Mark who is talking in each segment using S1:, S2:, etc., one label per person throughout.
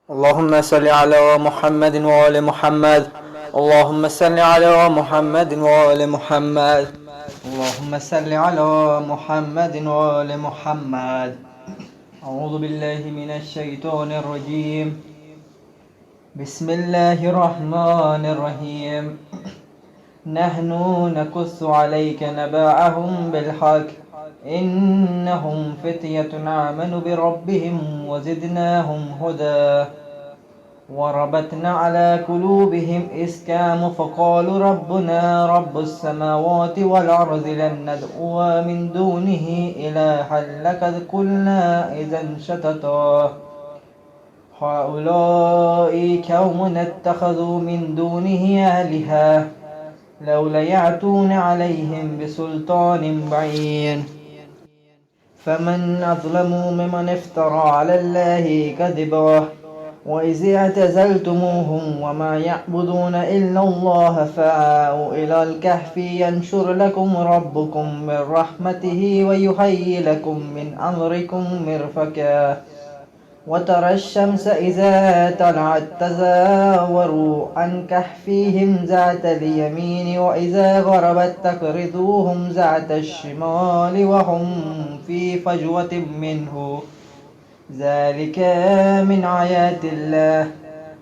S1: اللهم صل على محمد وآل محمد. اللهم صل على محمد وآل محمد. اللهم صل على محمد وآل محمد. أعوذ بالله من الشيطان الرجيم. بسم الله الرحمن الرحيم. نحن نقص عليك نبأهم بالحق إنهم فتية آمنوا بربهم وزدناهم هدى وربطنا على قلوبهم إذ قاموا فقالوا ربنا رب السماوات والأرض لن ندعو من دونه إلها لقد قلنا إذا شططا هؤلاء قوم اتخذوا من دونه آلهة لولا يأتون عليهم بسلطان بين فمن أظلم ممن افترى على الله كذبا وإذ اعتزلتموهم وما يعبدون إلا الله فآووا إلى الكهف ينشر لكم ربكم من رحمته ويهيئ لكم من أمركم مرفقا وترى الشمس إذا طلعت تزاور عن كهفهم ذات اليمين وإذا غربت تقرضوهم ذات الشمال وهم في فجوة منه ذلك من آيات الله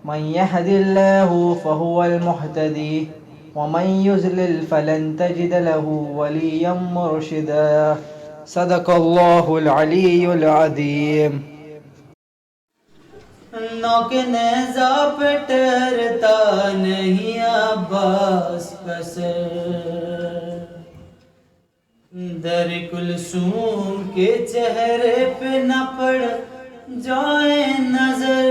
S1: من يهد الله فهو المهتدي ومن يضلل فلن تجد له وليا مرشدا. صدق الله العلي العظيم.
S2: نوک نیزہ پہ ٹھہرتا نہیں عباس کا سر، در کلثوم کے چہرے پہ نہ پڑ جائے نظر،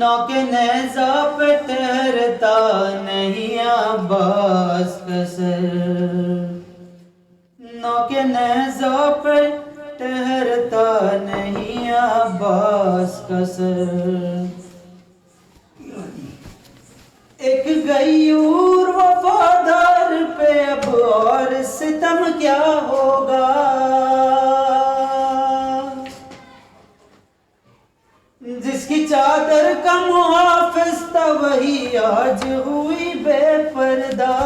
S2: نوک نیزہ پہ ٹھہرتا نہیں عباس کا سر، نوک نیزہ پہ ٹھہرتا نہیں عباس کا سر. ایک غیور وفادار پہ اب اور ستم کیا ہوگا، جس کی چادر کا محافظ تھا وہی آج ہوئی بے پردہ.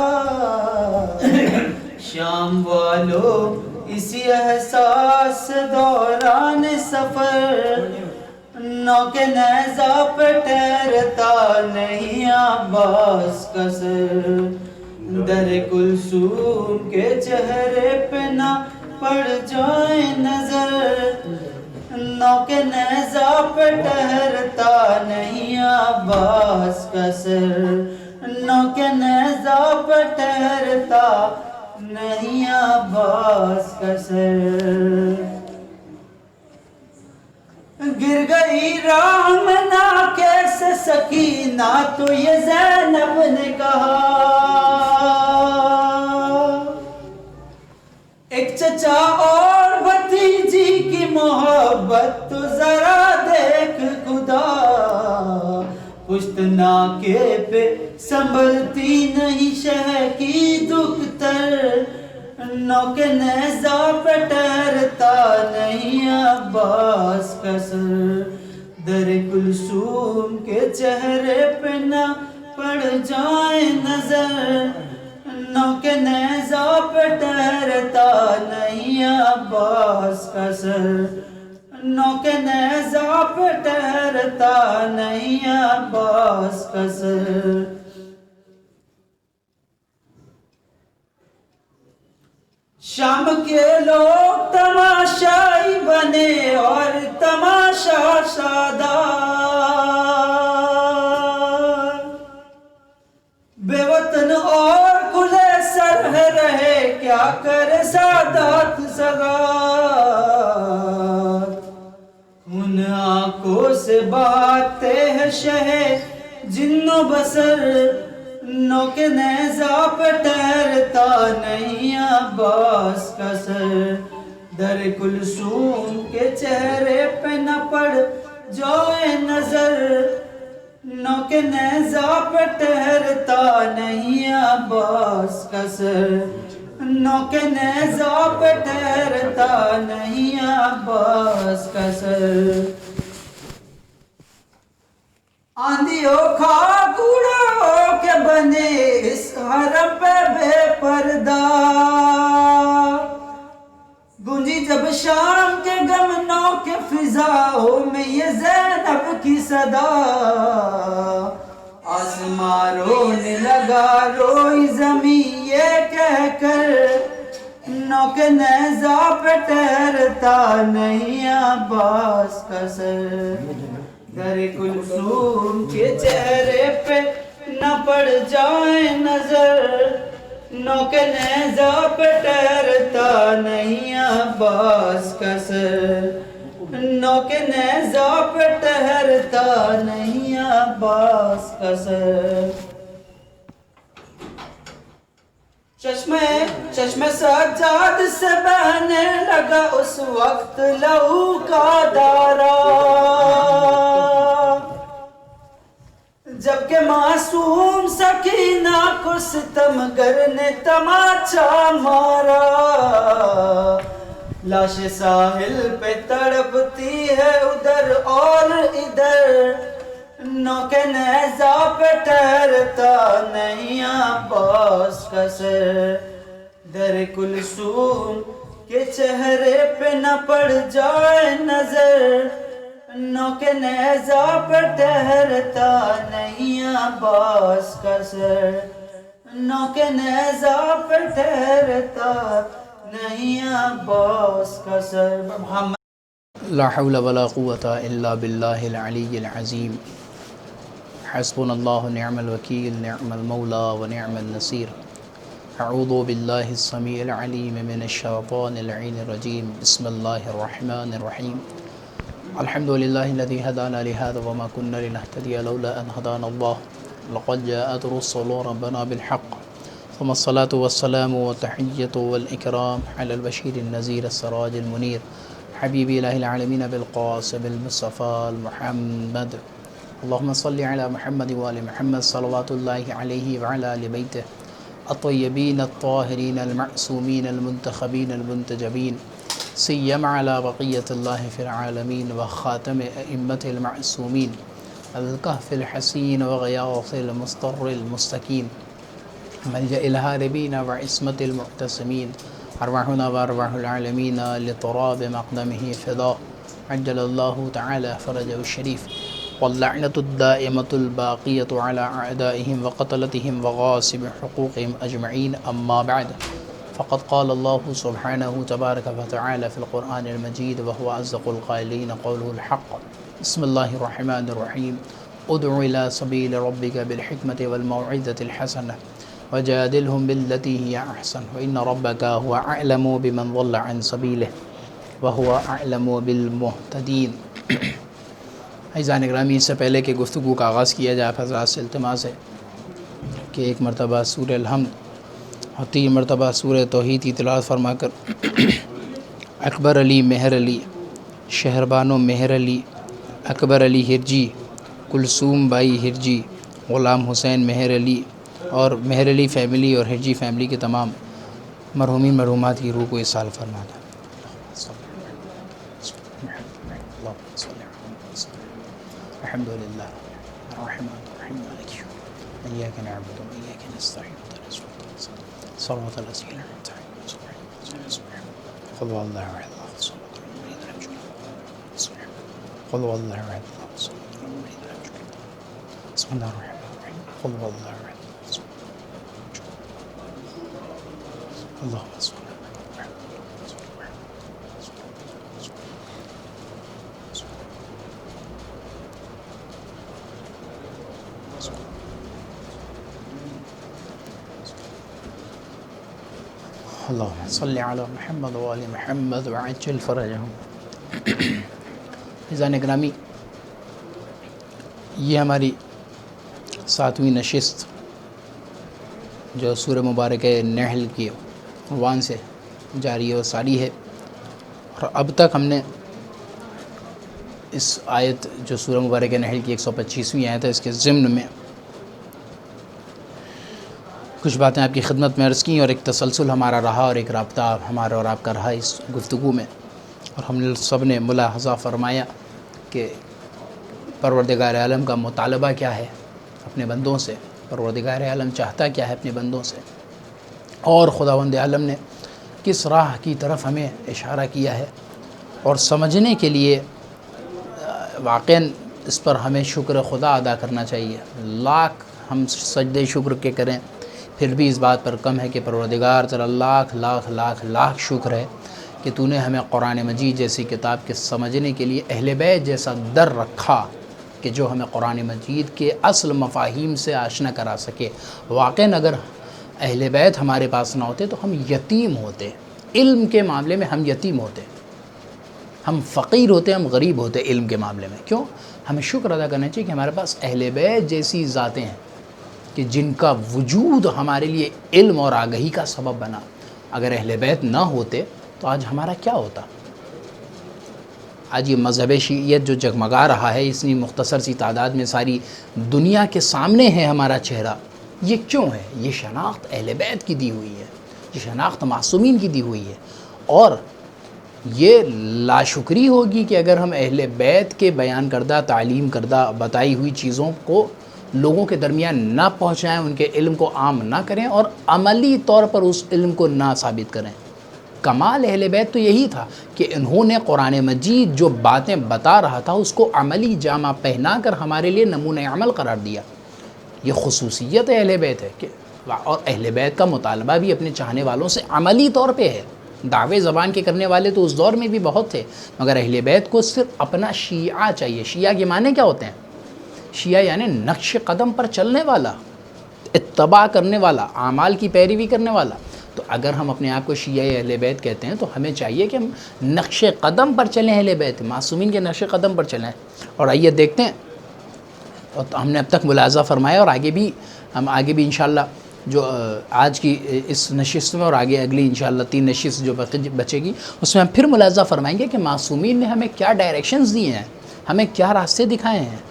S2: شام والو اسی احساس دوران سفر، نوک نیزہ پہ ٹھہرتا نہیں عباس کا سر، در کلثوم کے چہرے پہ نہ پڑ جائے نظر، نوک نیزہ پہ ٹھہرتا نہیں عباس کا سر، نوک نیزہ پہ ٹھہرتا نہیں عباس کا سر. گر گئی راہ میں نہ کیسے سکینہ تو یہ زینب نے کہا، ایک چچا اور بھتیجی کی محبت تو ذرا دیکھ خدا، پشت ناکے پہ سنبھلتی نہیں شہ کی دختر، نوک نیزہ پہ ٹھہرتا نہیں عباس کا سر، در کلثوم کے چہرے پہ نہ پڑ جائے نظر، نوک نیزہ پہ ٹھہرتا نہیں عباس کا سر، نوک نیزہ پہ ٹھہرتا نہیں عباس کا سر. شام کے لوگ تماشائی بنے اور تماشا شادہ، بے وطن اور کھلے سر رہے کیا کرے سادات سگا، ان آنکھوں سے بہاتے ہیں شہ جن و بسر، نوک نیزہ پہ ٹھہرتا نہیں عباس کا سر، در کلثوم کے چہرے پہ نہ پڑ جائے نظر، نوک نیزہ پہ ٹھہرتا نہیں عباس کا سر، نوک نیزہ پہ ٹھہرتا نہیں عباس کا سر. آندھیوں خاک اڑو کے بنے اس حرم پہ بے پردہ، گونجی جب شام کے گمنوں کے فضاؤں میں یہ زینب کی صدا، آسمان رونے لگا روئی زمین یہ کہہ کر، نوک نیزہ پہ ٹہرتا نہیں عباس کا سر، در کلثوم کے چہرے پہ نہ پڑ جائے نظر، نوک نیزہ پہ ٹہرتا نہیں عباس کا سر، نوک نیزہ پہ ٹہرتا نہیں عباس کا سر۔ چشمے سجاد سے بہنے لگا اس وقت لہو کا دھارا، جبکہ معصوم سکینہ کو ستمگر نے تماچا مارا، لاش ساحل پہ تڑپتی ہے ادھر اور ادھر، نوک نیزہ پہ ٹھہرتا نہیں عباس کا سر، در کلثوم کے چہرے پہ نہ پڑ جائے نظر، نوک نیزہ پہ ٹھہرتا نہیں عباس کا سر، نوک نیزہ پہ ٹھہرتا نہیں عباس کا سر۔ محمد
S3: لا حول ولا قوة الا باللہ العلی العظیم، حسبنا اللہ نعم الوکیل نعم المولا ونعم النصیر، اعوذ باللہ السمیع العلیم من الشیطان اللعین الرجیم، بسم اللہ الرحمن الرحیم، الحمد للہ الذی هدانا لهذا وما كنا لنهتدی لولا ان هدانا اللہ، لقد جاءت رسل ربنا بالحق، ثم الصلاة والسلام والتحیة والإکرام على البشیر النذیر السراج المنیر، حبیب الہ العالمین بالقاسم المصطفى المحمد، اللہم صل علی محمد وآل محمد صلوات اللہ علیہ وعلى آل بیتہ الطیبین الطاہرین المعصومین المنتخبین المنتجبین، سیما علی بقیۃ اللہ فی العالمین وخاتم ائمۃ المعصومین، الکہف الحسین وغیاث المضطر المستکین، ملجأ الہاربین وعصمت المعتصمین، ارواحنا وارواح العالمین لتراب مقدمہ فدا، عجل اللہ تعالی فرجہ الشریف، واللعنة الدائمة الباقية على أعدائهم وقتلتهم وغاصب حقوقهم أجمعين، أما بعد، فقد قال الله سبحانه تبارك وتعالى في القرآن المجيد وهو أصدق القائلين قوله الحق، بسم الله الرحمن الرحيم، ادع إلى سبيل ربك بالحكمة والموعظة الحسنة وجادلهم بالتي هي أحسن وإن ربك هو أعلم بمن ضل عن سبيله وهو أعلم بالمهتدين۔ عزیزان گرامی، اس سے پہلے کہ گفتگو کا آغاز کیا جائے، حضرات سے التماس ہے کہ ایک مرتبہ سورہ الحمد اور 3 مرتبہ سورہ توحید کی تلاوت فرما کر اکبر علی مہر علی، شہربانو مہر علی، اکبر علی ہرجی، کلثوم بائی ہرجی، غلام حسین مہر علی اور مہر علی فیملی اور ہرجی فیملی کے تمام مرحومین مرحومات کی روح کو اصال فرما دیں۔ الحمد للہ الرحمن الرحیم مالک یوم الدین، ایاک نعبد و ایاک نستعین اهدنا الصراط المستقیم صراط الذین انعمت علیہم قل هو الله احد الله الصمد لم يلد ولم يولد قل هو الله احد الله الصمد لم يلد ولم يولد، بسم اللہ الرحمن الرحیم، قل هو الله احد الله الصمد لم يلد ولم يولد، اللهم صل اللہم صلی علی محمد و آل محمد وعجل فرجہم۔ عزیزان گرامی، یہ ہماری 7ویں نشست جو سورہ مبارکہ نحل کی عنوان سے جاری و ساری ہے، اور اب تک ہم نے اس آیت جو سورہ مبارکہ نحل کی 125ویں آیت ہے، اس کے ضمن میں کچھ باتیں آپ کی خدمت میں عرض کیں، اور ایک تسلسل ہمارا رہا اور ایک رابطہ ہمارا اور آپ کا رہا اس گفتگو میں، اور ہم سب نے ملاحظہ فرمایا کہ پروردگار عالم کا مطالبہ کیا ہے اپنے بندوں سے، پروردگار عالم چاہتا کیا ہے اپنے بندوں سے، اور خداوند عالم نے کس راہ کی طرف ہمیں اشارہ کیا ہے، اور سمجھنے کے لیے واقعاً اس پر ہمیں شکر خدا ادا کرنا چاہیے۔ لاکھ ہم سجدے شکر کے کریں پھر بھی اس بات پر کم ہے کہ پروردگار تیرا لاکھ لاکھ لاکھ لاکھ شکر ہے کہ تو نے ہمیں قرآن مجید جیسی کتاب کے سمجھنے کے لیے اہل بیت جیسا در رکھا کہ جو ہمیں قرآن مجید کے اصل مفاہیم سے آشنا کرا سکے۔ واقعاً اگر اہل بیت ہمارے پاس نہ ہوتے تو ہم یتیم ہوتے، علم کے معاملے میں ہم یتیم ہوتے، ہم فقیر ہوتے، ہم غریب ہوتے علم کے معاملے میں۔ کیوں؟ ہمیں شکر ادا کرنا چاہیے کہ ہمارے پاس اہل بیت جیسی ذاتیں ہیں کہ جن کا وجود ہمارے لیے علم اور آگہی کا سبب بنا۔ اگر اہل بیت نہ ہوتے تو آج ہمارا کیا ہوتا؟ آج یہ مذہب شیعیت جو جگمگا رہا ہے اتنی مختصر سی تعداد میں ساری دنیا کے سامنے ہے ہمارا چہرہ، یہ کیوں ہے؟ یہ شناخت اہل بیت کی دی ہوئی ہے، یہ شناخت معصومین کی دی ہوئی ہے، اور یہ لاشکری ہوگی کہ اگر ہم اہل بیت کے بیان کردہ، تعلیم کردہ، بتائی ہوئی چیزوں کو لوگوں کے درمیان نہ پہنچائیں، ان کے علم کو عام نہ کریں اور عملی طور پر اس علم کو نہ ثابت کریں۔ کمال اہل بیت تو یہی تھا کہ انہوں نے قرآن مجید جو باتیں بتا رہا تھا اس کو عملی جامہ پہنا کر ہمارے لیے نمونہ عمل قرار دیا۔ یہ خصوصیت اہل بیت ہے کہ اور اہل بیت کا مطالبہ بھی اپنے چاہنے والوں سے عملی طور پہ ہے۔ دعوے زبان کے کرنے والے تو اس دور میں بھی بہت تھے، مگر اہل بیت کو صرف اپنا شیعہ چاہیے۔ شیعہ کے معنی کیا ہوتے ہیں؟ شیعہ یعنی نقش قدم پر چلنے والا، اتباع کرنے والا، اعمال کی پیروی کرنے والا۔ تو اگر ہم اپنے آپ کو شیعہ اہل بیت کہتے ہیں تو ہمیں چاہیے کہ ہم نقش قدم پر چلیں، اہل بیت معصومین کے نقش قدم پر چلیں۔ اور آئیے دیکھتے ہیں، اور ہم نے اب تک ملاحظہ فرمایا اور آگے بھی انشاءاللہ جو آج کی اس نشست میں اور آگے اگلی انشاءاللہ 3 نشست جو بچے گی اس میں ہم پھر ملاحظہ فرمائیں گے کہ معصومین نے ہمیں کیا ڈائریکشنز دیے ہیں، ہمیں کیا راستے دکھائے ہیں،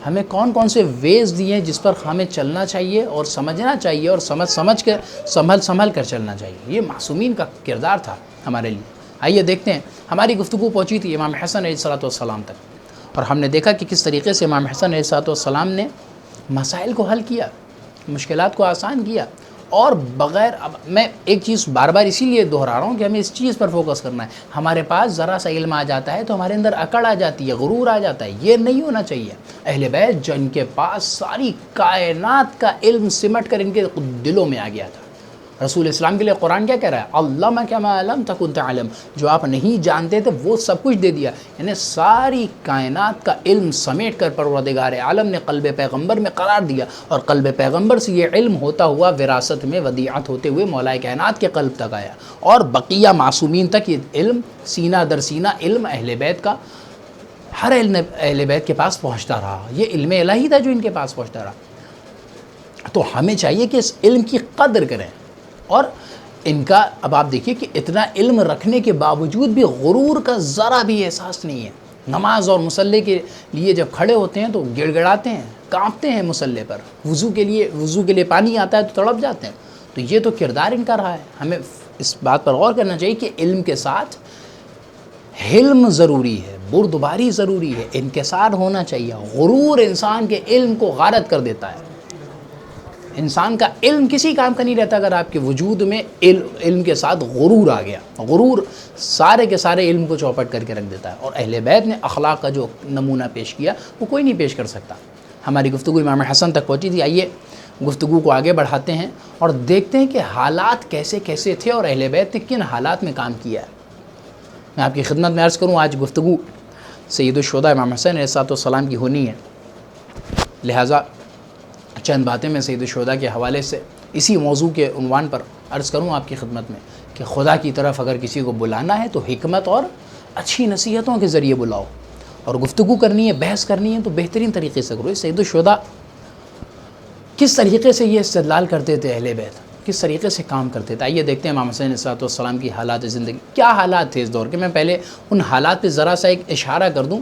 S3: ہمیں کون کون سے ویز دیے ہیں جس پر ہمیں چلنا چاہیے اور سمجھنا چاہیے اور سمجھ کر سنبھل کر چلنا چاہیے۔ یہ معصومین کا کردار تھا ہمارے لیے۔ آئیے دیکھتے ہیں، ہماری گفتگو پہنچی تھی امام حسن علیہ السلام تک، اور ہم نے دیکھا کہ کس طریقے سے امام حسن علیہ السلام نے مسائل کو حل کیا، مشکلات کو آسان کیا، اور بغیر اب میں ایک چیز بار بار اسی لیے دہرا رہا ہوں کہ ہمیں اس چیز پر فوکس کرنا ہے۔ ہمارے پاس ذرا سا علم آ جاتا ہے تو ہمارے اندر اکڑ آ جاتی ہے، غرور آ جاتا ہے، یہ نہیں ہونا چاہیے۔ اہل بیت جن کے پاس ساری کائنات کا علم سمٹ کر ان کے دلوں میں آ گیا تھا۔ رسول اسلام کے لیے قرآن کیا کہہ رہا ہے؟ علمک ما لم تکن تعلم، جو آپ نہیں جانتے تھے وہ سب کچھ دے دیا، یعنی ساری کائنات کا علم سمیٹ کر پروردگار عالم نے قلب پیغمبر میں قرار دیا، اور قلب پیغمبر سے یہ علم ہوتا ہوا وراثت میں ودیعت ہوتے ہوئے مولا کائنات کے قلب تک آیا، اور بقیہ معصومین تک یہ علم سینہ در سینہ علم اہل بیت کا ہر علم اہل بیت کے پاس پہنچتا رہا۔ یہ علم الہی تھا جو ان کے پاس پہنچتا رہا۔ تو ہمیں چاہیے کہ اس علم کی قدر کریں، اور ان کا اب آپ دیکھیے کہ اتنا علم رکھنے کے باوجود بھی غرور کا ذرا بھی احساس نہیں ہے۔ نماز اور مصلی کے لیے جب کھڑے ہوتے ہیں تو گڑ گڑاتے ہیں، کانپتے ہیں مصلی پر، وضو کے لیے پانی آتا ہے تو تڑپ جاتے ہیں۔ تو یہ تو کردار ان کا رہا ہے۔ ہمیں اس بات پر غور کرنا چاہیے کہ علم کے ساتھ حلم ضروری ہے، بردباری ضروری ہے، انکسار ہونا چاہیے۔ غرور انسان کے علم کو غارت کر دیتا ہے۔ انسان کا علم کسی کام کا نہیں رہتا اگر آپ کے وجود میں علم کے ساتھ غرور آ گیا۔ غرور سارے کے سارے علم کو چوپٹ کر کے رکھ دیتا ہے، اور اہل بیت نے اخلاق کا جو نمونہ پیش کیا وہ کوئی نہیں پیش کر سکتا۔ ہماری گفتگو امام حسن تک پہنچی تھی۔ آئیے گفتگو کو آگے بڑھاتے ہیں اور دیکھتے ہیں کہ حالات کیسے کیسے تھے اور اہل بیت نے کن حالات میں کام کیا ہے۔ میں آپ کی خدمت میں عرض کروں، آج گفتگو سید الشہداء امام حسن علیہ السلام کی ہونی ہے، لہٰذا چند باتیں میں سید الشہداء کے حوالے سے اسی موضوع کے عنوان پر عرض کروں آپ کی خدمت میں کہ خدا کی طرف اگر کسی کو بلانا ہے تو حکمت اور اچھی نصیحتوں کے ذریعے بلاؤ، اور گفتگو کرنی ہے، بحث کرنی ہے تو بہترین طریقے سے کرو۔ سید الشہداء کس طریقے سے یہ استدلال کرتے تھے، اہل بیت کس طریقے سے کام کرتے تھے؟ آئیے دیکھتے ہیں امام حسین علیہ السلام کی حالات زندگی، کیا حالات تھے اس دور کے۔ میں پہلے ان حالات پہ ذرا سا ایک اشارہ کر دوں،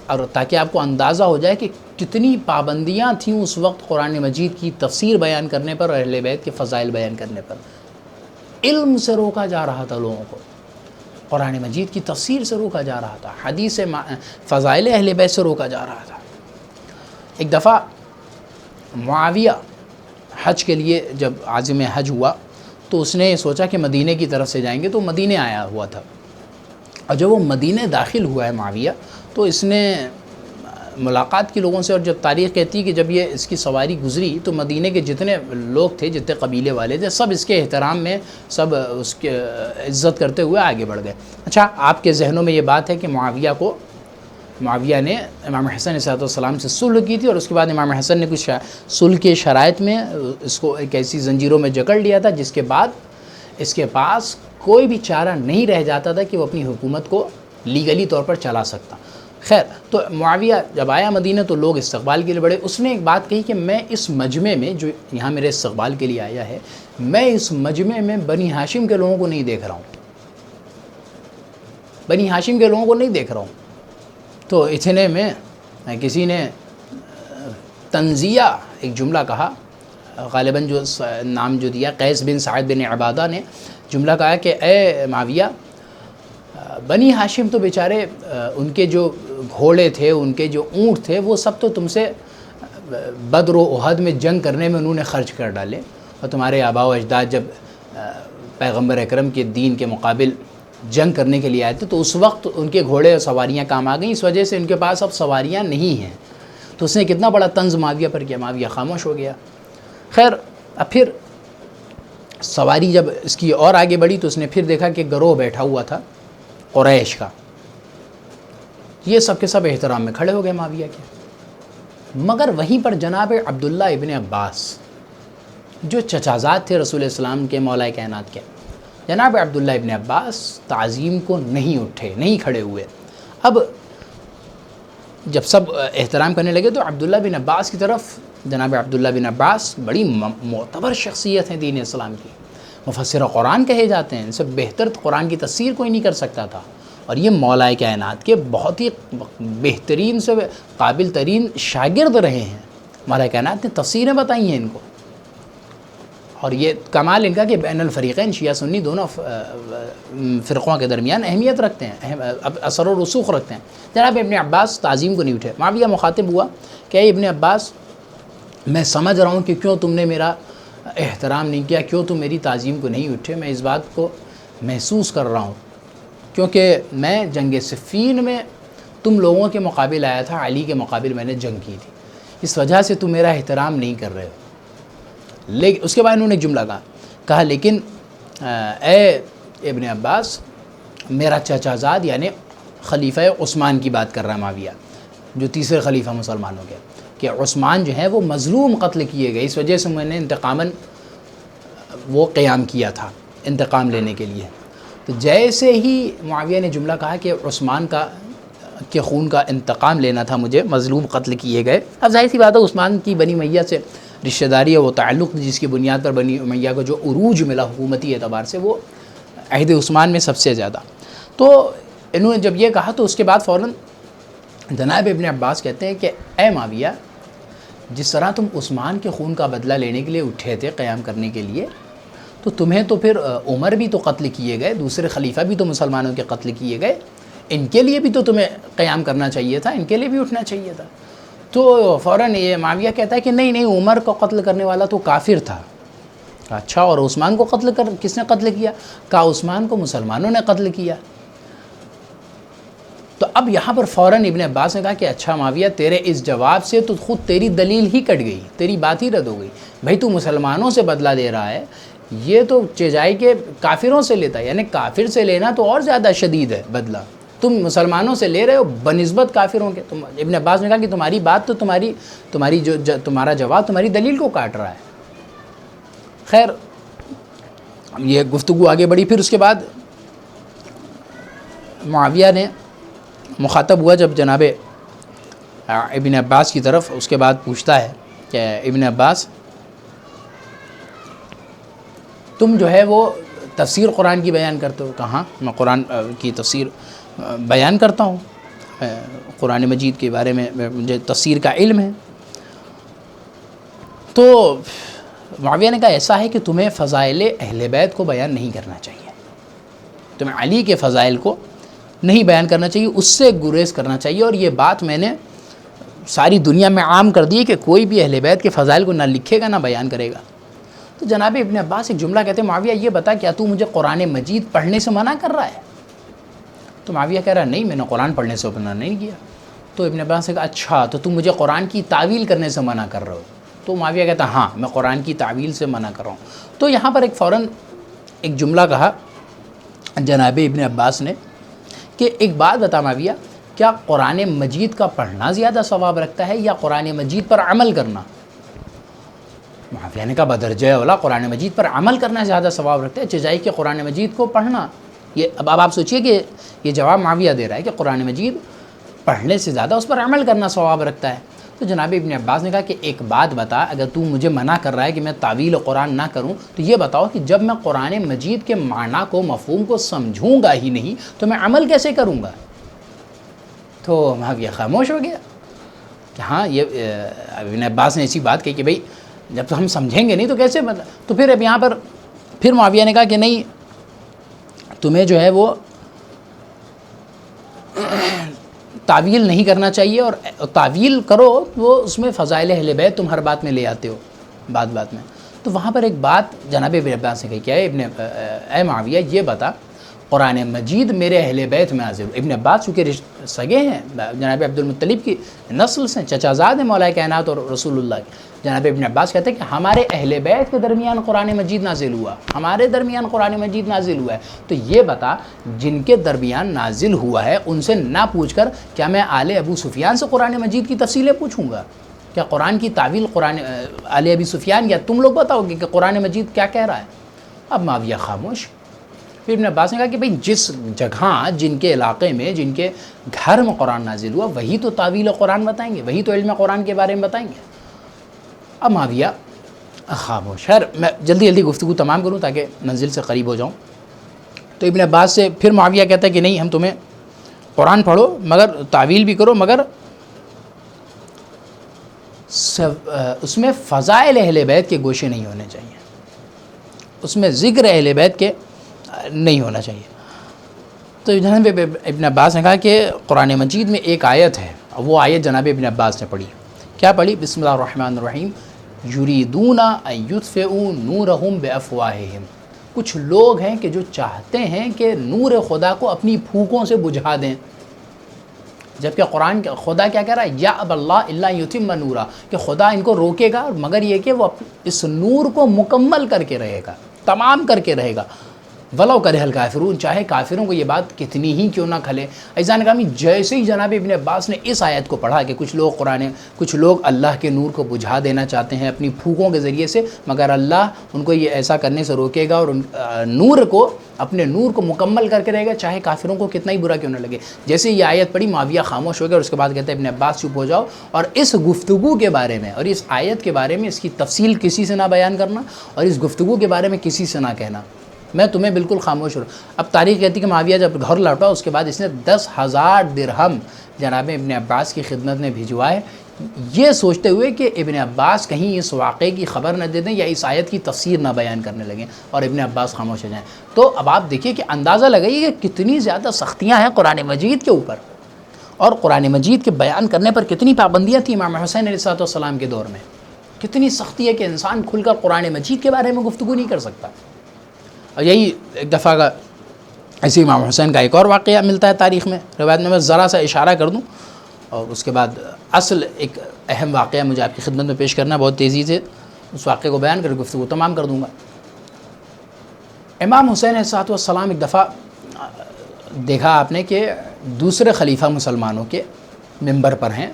S3: اور تاکہ آپ کو اندازہ ہو جائے کہ کتنی پابندیاں تھیں اس وقت قرآن مجید کی تفسیر بیان کرنے پر اور اہل بیت کے فضائل بیان کرنے پر۔ علم سے روکا جا رہا تھا لوگوں کو، قرآن مجید کی تفسیر سے روکا جا رہا تھا، حدیث فضائل اہل بیت سے روکا جا رہا تھا۔ ایک دفعہ معاویہ حج کے لیے جب عازم حج ہوا تو اس نے سوچا کہ مدینہ کی طرف سے جائیں گے، تو مدینہ آیا ہوا تھا، اور جب وہ مدینہ داخل ہوا ہے معاویہ تو اس نے ملاقات کی لوگوں سے، اور جب تاریخ کہتی ہے کہ جب یہ اس کی سواری گزری تو مدینہ کے جتنے لوگ تھے، جتنے قبیلے والے تھے، سب اس کے احترام میں، سب اس کے عزت کرتے ہوئے آگے بڑھ گئے۔ اچھا، آپ کے ذہنوں میں یہ بات ہے کہ معاویہ نے امام حسن علیہ السلام سے صلح کی تھی، اور اس کے بعد امام حسن نے کچھ صلح کے شرائط میں اس کو ایک ایسی زنجیروں میں جکڑ لیا تھا جس کے بعد اس کے پاس کوئی بھی چارہ نہیں رہ جاتا تھا کہ وہ اپنی حکومت کو لیگلی طور پر چلا سکتا۔ خیر، تو معاویہ جب آیا مدینہ تو لوگ استقبال کے لیے بڑھے۔ اس نے ایک بات کہی کہ میں اس مجمع میں، جو یہاں میرے استقبال کے لیے آیا ہے، میں اس مجمع میں بنی ہاشم کے لوگوں کو نہیں دیکھ رہا ہوں، بنی ہاشم کے لوگوں کو نہیں دیکھ رہا ہوں۔ تو اتنے میں کسی نے تنزیہ ایک جملہ کہا، غالباً جو نام جو دیا قیس بن سعد بن عبادہ نے جملہ کہا کہ اے معاویہ، بنی ہاشم تو بیچارے ان کے جو گھوڑے تھے، ان کے جو اونٹ تھے، وہ سب تو تم سے بدر و احد میں جنگ کرنے میں انہوں نے خرچ کر ڈالے، اور تمہارے آباء و اجداد جب پیغمبر اکرم کے دین کے مقابل جنگ کرنے کے لیے آئے تھے تو اس وقت ان کے گھوڑے اور سواریاں کام آ گئیں، اس وجہ سے ان کے پاس اب سواریاں نہیں ہیں۔ تو اس نے کتنا بڑا طنز معاویہ پر کیا، معاویہ خاموش ہو گیا۔ خیر، اب پھر سواری جب اس کی اور آگے بڑھی تو اس نے پھر دیکھا کہ گروہ بیٹھا ہوا تھا قریش کا، یہ سب کے سب احترام میں کھڑے ہو گئے معاویہ کے، مگر وہیں پر جناب عبداللہ ابن عباس جو چچازاد تھے رسول السلام کے، مولا کائنات کے، جناب عبداللہ ابن عباس تعظیم کو نہیں اٹھے، نہیں کھڑے ہوئے۔ اب جب سب احترام کرنے لگے تو عبداللہ بن عباس کی طرف، جناب عبداللہ بن عباس بڑی معتبر شخصیت ہیں دین اسلام کی، مفسر قرآن کہے جاتے ہیں، ان سے بہتر قرآن کی تفسیر کوئی نہیں کر سکتا تھا، اور یہ مولا کائنات کے بہت ہی بہترین سے قابل ترین شاگرد رہے ہیں۔ مولا کائنات نے تفسیریں بتائی ہیں ان کو، اور یہ کمال ان کا کہ بین الفریقین، شیعہ سنی دونوں فرقوں کے درمیان اہمیت رکھتے ہیں، اثر و رسوخ رکھتے ہیں۔ جناب ابن عباس تعظیم کو نہیں اٹھے۔ معاویہ مخاطب ہوا کہ اے ابن عباس، میں سمجھ رہا ہوں کہ کیوں تم نے میرا احترام نہیں کیا، کیوں تم میری تعظیم کو نہیں اٹھے، میں اس بات کو محسوس کر رہا ہوں، کیونکہ میں جنگ صفین میں تم لوگوں کے مقابل آیا تھا، علی کے مقابل میں نے جنگ کی تھی، اس وجہ سے تم میرا احترام نہیں کر رہے ہو۔ لیکن اس کے بعد انہوں نے ایک جملہ کہا لیکن اے ابن عباس، میرا چچا زاد یعنی خلیفہ عثمان کی بات کر رہا ہے معاویہ، جو تیسرے خلیفہ مسلمانوں کے، کہ عثمان جو ہے وہ مظلوم قتل کیے گئے، اس وجہ سے میں نے انتقاماً وہ قیام کیا تھا انتقام لینے کے لیے۔ تو جیسے ہی معاویہ نے جملہ کہا کہ عثمان کے خون کا انتقام لینا تھا مجھے، مظلوم قتل کیے گئے، اب ظاہر سی بات ہے عثمان کی بنی امیہ سے رشتہ داری ہے، وہ تعلق جس کی بنیاد پر بنی امیہ کو جو عروج ملا حکومتی اعتبار سے، وہ عہد عثمان میں سب سے زیادہ۔ تو انہوں نے جب یہ کہا تو اس کے بعد فوراً جناب ابن عباس کہتے ہیں کہ اے معاویہ، جس طرح تم عثمان کے خون کا بدلہ لینے کے لیے اٹھے تھے قیام کرنے کے لیے، تو تمہیں تو پھر عمر بھی تو قتل کیے گئے، دوسرے خلیفہ بھی تو مسلمانوں کے قتل کیے گئے، ان کے لیے بھی تو تمہیں قیام کرنا چاہیے تھا، ان کے لیے بھی اٹھنا چاہیے تھا۔ تو فوراً یہ معاویہ کہتا ہے کہ نہیں، عمر کو قتل کرنے والا تو کافر تھا۔ اچھا، اور عثمان کو کس نے قتل کیا؟ کہا عثمان کو مسلمانوں نے قتل کیا۔ تو اب یہاں پر فوراً ابن عباس نے کہا کہ اچھا معاویہ، تیرے اس جواب سے تو خود تیری دلیل ہی کٹ گئی، تیری بات ہی رد ہو گئی۔ بھائی تو مسلمانوں سے بدلہ دے رہا ہے، یہ تو چیزائی کے کافروں سے لیتا ہے، یعنی کافر سے لینا تو اور زیادہ شدید ہے بدلہ، تم مسلمانوں سے لے رہے ہو بنسبت کافروں کے۔ ابن عباس نے کہا کہ تمہاری بات تو تمہارا جواب تمہاری دلیل کو کاٹ رہا ہے۔ خیر، یہ گفتگو آگے بڑھی۔ پھر اس کے بعد معاویہ نے مخاطب ہوا جب جناب ابن عباس کی طرف، اس کے بعد پوچھتا ہے کہ ابن عباس، تم جو ہے وہ تفسیر قرآن کی بیان کرتے ہو؟ کہاں، میں قرآن کی تفسیر بیان کرتا ہوں، قرآن مجید کے بارے میں مجھے تفسیر کا علم ہے۔ تو معاویہ نے کہا ایسا ہے کہ تمہیں فضائل اہل بیت کو بیان نہیں کرنا چاہیے، تمہیں علی کے فضائل کو نہیں بیان کرنا چاہیے، اس سے گریز کرنا چاہیے، اور یہ بات میں نے ساری دنیا میں عام کر دیے کہ کوئی بھی اہل بیت کے فضائل کو نہ لکھے گا نہ بیان کرے گا۔ تو جناب ابن عباس ایک جملہ کہتے ہیں معاویہ یہ بتا کیا تو مجھے قرآن مجید پڑھنے سے منع کر رہا ہے؟ تو معاویہ کہہ رہا نہیں میں نے قرآن پڑھنے سے منع نہیں کیا۔ تو ابن عباس نے کہا اچھا تو تم مجھے قرآن کی تعویل کرنے سے منع کر رہے ہو؟ تو معاویہ کہتا ہاں میں قرآن کی تعویل سے منع کر رہا ہوں۔ تو یہاں پر ایک فوراً ایک جملہ کہا جناب ابن عباس نے کہ ایک بات بتا معاویہ، کیا قرآن مجید کا پڑھنا زیادہ ثواب رکھتا ہے یا قرآن مجید پر عمل کرنا؟ معاویہ نے کہا بدرجہ اولا قرآن مجید پر عمل کرنا زیادہ ثواب رکھتا ہے چجائی کہ قرآن مجید کو پڑھنا۔ یہ اب آپ سوچئے کہ یہ جواب معاویہ دے رہا ہے کہ قرآن مجید پڑھنے سے زیادہ اس پر عمل کرنا ثواب رکھتا ہے۔ تو جناب ابن عباس نے کہا کہ ایک بات بتا، اگر تو مجھے منع کر رہا ہے کہ میں تعویل قرآن نہ کروں تو یہ بتاؤ کہ جب میں قرآن مجید کے معنی کو مفہوم کو سمجھوں گا ہی نہیں تو میں عمل کیسے کروں گا؟ تو معاویہ خاموش ہو گیا کہ ہاں یہ ابن عباس نے ایسی بات کہی کہ بھئی جب تو ہم سمجھیں گے نہیں تو کیسے تو پھر اب یہاں پر پھر معاویہ نے کہا کہ نہیں تمہیں جو ہے وہ تعویل نہیں کرنا چاہیے، اور تعویل کرو وہ اس میں فضائل اہل بیت تم ہر بات میں لے آتے ہو بات میں۔ تو وہاں پر ایک بات جناب ابن عباس نے کہی کیا ہے اے معاویہ یہ بتا قرآن مجید میرے اہل بیت میں نازل۔ ابن عباس چونکہ سگے ہیں جناب عبد المطلب کی نسل سے، چچا زاد ہیں مولا کائنات اور رسول اللہ کے۔ جناب ابن عباس کہتے ہیں کہ ہمارے اہل بیت کے درمیان قرآن مجید نازل ہوا، ہمارے درمیان قرآن مجید نازل ہوا ہے، تو یہ بتا جن کے درمیان نازل ہوا ہے ان سے نہ پوچھ کر کیا میں آل ابو سفیان سے قرآن مجید کی تفصیلیں پوچھوں گا؟ کیا قرآن کی تعویل قرآن آل ابی سفیان یا تم لوگ بتاؤ گے کہ قرآن مجید کیا کہہ رہا ہے؟ اب معاویہ خاموش۔ پھر ابن عباس نے کہا کہ بھئی جس جگہ جن کے علاقے میں جن کے گھر میں قرآن نازل ہوا وہی تو تعویل قرآن بتائیں گے، وہی تو علم قرآن کے بارے میں بتائیں گے۔ اب معاویہ خاموش۔ خیر میں جلدی گفتگو تمام کروں تاکہ منزل سے قریب ہو جاؤں۔ تو ابن عباس سے پھر معاویہ کہتا ہے کہ نہیں ہم تمہیں قرآن پڑھو مگر تعویل بھی کرو مگر اس میں فضائل اہل بیت کے گوشے نہیں ہونے چاہیے، اس میں ذکر اہل بیت کے نہیں ہونا چاہیے۔ تو جناب ابن عباس نے کہا کہ قرآن مجید میں ایک آیت ہے، وہ آیت جناب ابن عباس نے پڑھی۔ کیا پڑھی؟ بسم اللہ الرحمن الرحیم یریدون ان یطفئوا نورہم بافواہہم۔ کچھ لوگ ہیں کہ جو چاہتے ہیں کہ نور خدا کو اپنی پھونکوں سے بجھا دیں، جبکہ قرآن خدا کیا کہہ رہا ہے؟ یا اب اللہ الا یتم نورا، کہ خدا ان کو روکے گا مگر یہ کہ وہ اس نور کو مکمل کر کے رہے گا، تمام کر کے رہے گا۔ ولو کرہ الکافرون، چاہے کافروں کو یہ بات کتنی ہی کیوں نہ کھلے۔ عزیزان گرامی جیسے ہی جناب ابن عباس نے اس آیت کو پڑھا کہ کچھ لوگ اللہ کے نور کو بجھا دینا چاہتے ہیں اپنی پھونکوں کے ذریعے سے، مگر اللہ ان کو یہ ایسا کرنے سے روکے گا اور اپنے نور کو مکمل کر کے رہے گا چاہے کافروں کو کتنا ہی برا کیوں نہ لگے۔ جیسے یہ آیت پڑھی معاویہ خاموش ہو گیا اور اس کے بعد کہتے ہیں ابن عباس چپ ہو جاؤ، اور اس گفتگو کے بارے میں اور اس آیت کے بارے میں اس کی تفصیل کسی سے نہ بیان کرنا اور اس گفتگو کے بارے میں کسی سے نہ کہنا، میں تمہیں بالکل خاموش ہوں۔ اب تاریخ کہتی کہ معاویہ جب گھر لوٹا اس کے بعد اس نے 10,000 درہم جناب ابن عباس کی خدمت میں بھجوائے، یہ سوچتے ہوئے کہ ابن عباس کہیں اس واقعے کی خبر نہ دے دیں یا اس آیت کی تفسیر نہ بیان کرنے لگیں اور ابن عباس خاموش ہو جائیں۔ تو اب آپ دیکھیے کہ اندازہ لگائیے کہ کتنی زیادہ سختیاں ہیں قرآن مجید کے اوپر، اور قرآن مجید کے بیان کرنے پر کتنی پابندیاں تھیں امام حسین علیہ السلام کے دور میں، کتنی سختی ہے کہ انسان کھل کر قرآن مجید کے بارے میں گفتگو نہیں کر سکتا۔ اور یہی ایک دفعہ کا ایسے امام حسین کا ایک اور واقعہ ملتا ہے تاریخ میں، روایت میں ذرا سا اشارہ کر دوں اور اس کے بعد اصل ایک اہم واقعہ مجھے آپ کی خدمت میں پیش کرنا ہے، بہت تیزی سے اس واقعے کو بیان کر گفتگو تمام کر دوں گا۔ امام حسین علیہ السلام ایک دفعہ دیکھا آپ نے کہ دوسرے خلیفہ مسلمانوں کے ممبر پر ہیں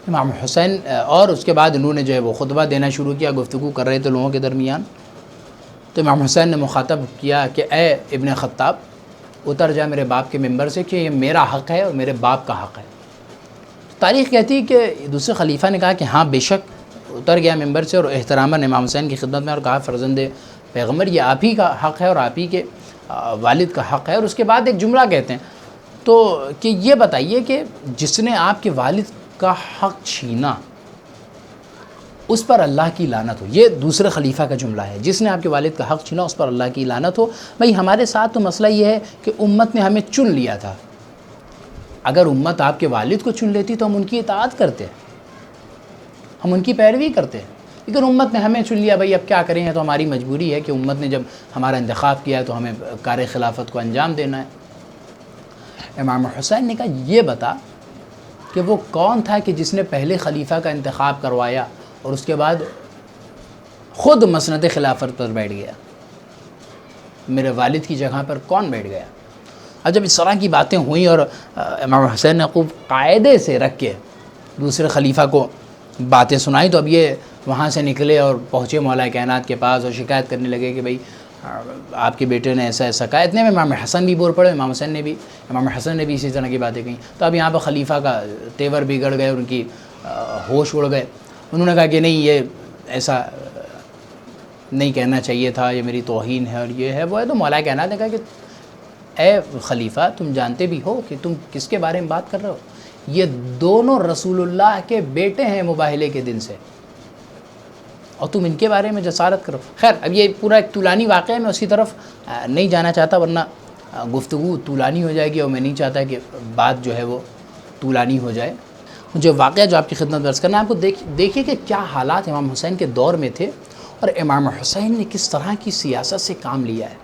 S3: امام حسین، اور اس کے بعد انہوں نے جو ہے وہ خطبہ دینا شروع کیا، گفتگو کر رہے تھے لوگوں کے درمیان۔ تو امام حسین نے مخاطب کیا کہ اے ابن خطاب اتر جا میرے باپ کے ممبر سے کہ یہ میرا حق ہے اور میرے باپ کا حق ہے۔ تاریخ کہتی ہے کہ دوسرے خلیفہ نے کہا کہ ہاں بے شک، اتر گیا ممبر سے اور احتراماً امام حسین کی خدمت میں اور کہا فرزند پیغمبر یہ آپ ہی کا حق ہے اور آپ ہی کے والد کا حق ہے، اور اس کے بعد ایک جملہ کہتے ہیں تو کہ یہ بتائیے کہ جس نے آپ کے والد کا حق چھینا اس پر اللہ کی لعنت ہو۔ یہ دوسرے خلیفہ کا جملہ ہے، جس نے آپ کے والد کا حق چھینا اس پر اللہ کی لعنت ہو۔ بھئی ہمارے ساتھ تو مسئلہ یہ ہے کہ امت نے ہمیں چن لیا تھا، اگر امت آپ کے والد کو چن لیتی تو ہم ان کی اطاعت کرتے، ہم ان کی پیروی کرتے، لیکن امت نے ہمیں چن لیا، بھائی اب کیا کریں، تو ہماری مجبوری ہے کہ امت نے جب ہمارا انتخاب کیا ہے تو ہمیں کار خلافت کو انجام دینا ہے۔ امام حسین نے کہا یہ بتا کہ وہ کون تھا کہ جس نے پہلے خلیفہ کا انتخاب کروایا اور اس کے بعد خود مسند خلافت پر بیٹھ گیا، میرے والد کی جگہ پر کون بیٹھ گیا؟ اب جب اس طرح کی باتیں ہوئیں اور امام حسین نے خوب قاعدے سے رکھ کے دوسرے خلیفہ کو باتیں سنائی، تو اب یہ وہاں سے نکلے اور پہنچے مولا کائنات کے پاس اور شکایت کرنے لگے کہ بھئی آپ کے بیٹے نے ایسا ایسا کہا۔ اتنے میں امام حسن بھی بول پڑے، امام حسن نے بھی اسی طرح کی باتیں کہیں، تو اب یہاں پر خلیفہ کا تیور بگڑ گئے، ان کی ہوش اڑ گئے۔ انہوں نے کہا کہ نہیں، یہ ایسا نہیں کہنا چاہیے تھا، یہ میری توہین ہے اور یہ ہے وہ ہے۔ تو مولا کائنات نے کہا کہ اے خلیفہ، تم جانتے بھی ہو کہ تم کس کے بارے میں بات کر رہے ہو؟ یہ دونوں رسول اللہ کے بیٹے ہیں مباہلے کے دن سے، اور تم ان کے بارے میں جسارت کرو۔ خیر، اب یہ پورا ایک طولانی واقعہ ہے، میں اسی طرف نہیں جانا چاہتا ورنہ گفتگو طولانی ہو جائے گی، اور میں نہیں چاہتا کہ بات جو ہے وہ طولانی ہو جائے۔ مجھے واقعہ جو آپ کی خدمت میں عرض کرنا ہے، آپ کو دیکھیے کہ کیا حالات امام حسین کے دور میں تھے، اور امام حسین نے کس طرح کی سیاست سے کام لیا ہے،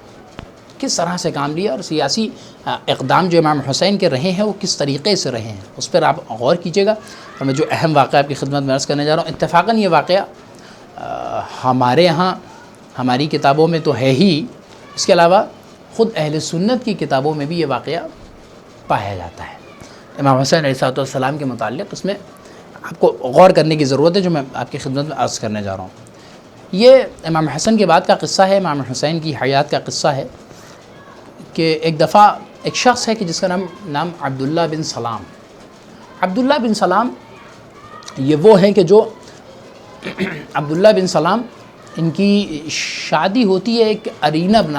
S3: کس طرح سے کام لیا، اور سیاسی اقدام جو امام حسین کے رہے ہیں وہ کس طریقے سے رہے ہیں، اس پر آپ غور کیجیے گا۔ اور میں جو اہم واقعہ آپ کی خدمت میں عرض کرنے جا رہا ہوں، اتفاقاً یہ واقعہ ہمارے ہاں ہماری کتابوں میں تو ہے ہی، اس کے علاوہ خود اہل سنت کی کتابوں میں بھی یہ واقعہ پایا جاتا ہے امام حسین علیہ السلام کے متعلق۔ اس میں آپ کو غور کرنے کی ضرورت ہے جو میں آپ کی خدمت میں عرض کرنے جا رہا ہوں۔ یہ امام حسن کے بعد کا قصہ ہے، امام حسین کی حیات کا قصہ ہے کہ ایک دفعہ ایک شخص ہے کہ جس کا نام عبداللہ بن سلام۔ عبداللہ بن سلام یہ وہ ہیں کہ جو عبداللہ بن سلام، ان کی شادی ہوتی ہے ایک ارینب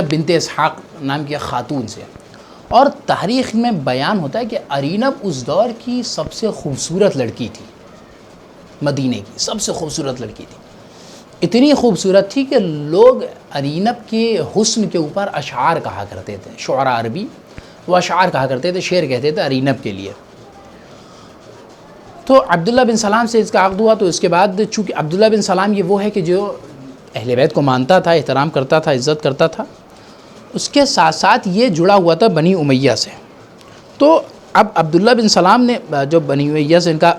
S3: بنت اسحاق نام کی خاتون سے، اور تاریخ میں بیان ہوتا ہے کہ ارینب اس دور کی سب سے خوبصورت لڑکی تھی، مدینے کی سب سے خوبصورت لڑکی تھی، اتنی خوبصورت تھی کہ لوگ ارینب کے حسن کے اوپر اشعار کہا کرتے تھے، شعراء عربی وہ اشعار کہا کرتے تھے، شعر کہتے تھے ارینب کے لیے۔ تو عبداللہ بن سلام سے اس کا عقد ہوا، تو اس کے بعد چونکہ عبداللہ بن سلام یہ وہ ہے کہ جو اہل بیت کو مانتا تھا، احترام کرتا تھا، عزت کرتا تھا، اس کے ساتھ ساتھ یہ جڑا ہوا تھا بنی امیہ سے۔ تو اب عبداللہ بن سلام نے جو بنی امیہ سے ان کا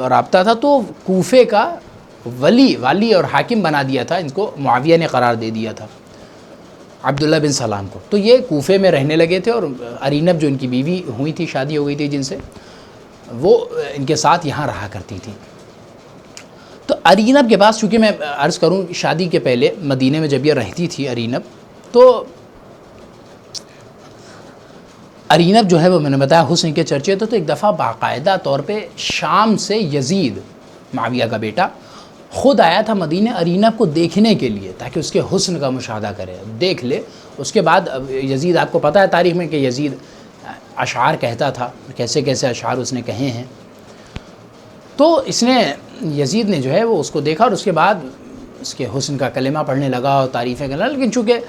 S3: رابطہ تھا، تو کوفے کا والی اور حاکم بنا دیا تھا، ان کو معاویہ نے قرار دے دیا تھا عبداللہ بن سلام کو۔ تو یہ کوفے میں رہنے لگے تھے، اور ارینب جو ان کی بیوی ہوئی تھی، شادی ہو گئی تھی جن سے، وہ ان کے ساتھ یہاں رہا کرتی تھی۔ تو ارینب کے پاس، چونکہ میں عرض کروں شادی کے پہلے مدینے میں جب یہ رہتی تھی ارینب، تو ارینب جو ہے وہ میں نے بتایا حسن کے چرچے تو ایک دفعہ باقاعدہ طور پہ شام سے یزید معاویہ کا بیٹا خود آیا تھا مدینہ ارینب کو دیکھنے کے لیے، تاکہ اس کے حسن کا مشاہدہ کرے، دیکھ لے۔ اس کے بعد یزید، آپ کو پتہ ہے تاریخ میں کہ یزید اشعار کہتا تھا، کیسے کیسے اشعار اس نے کہے ہیں۔ تو یزید نے جو ہے وہ اس کو دیکھا، اور اس کے بعد اس کے حسن کا کلمہ پڑھنے لگا اور تعریفیں کرنا، لیکن چونکہ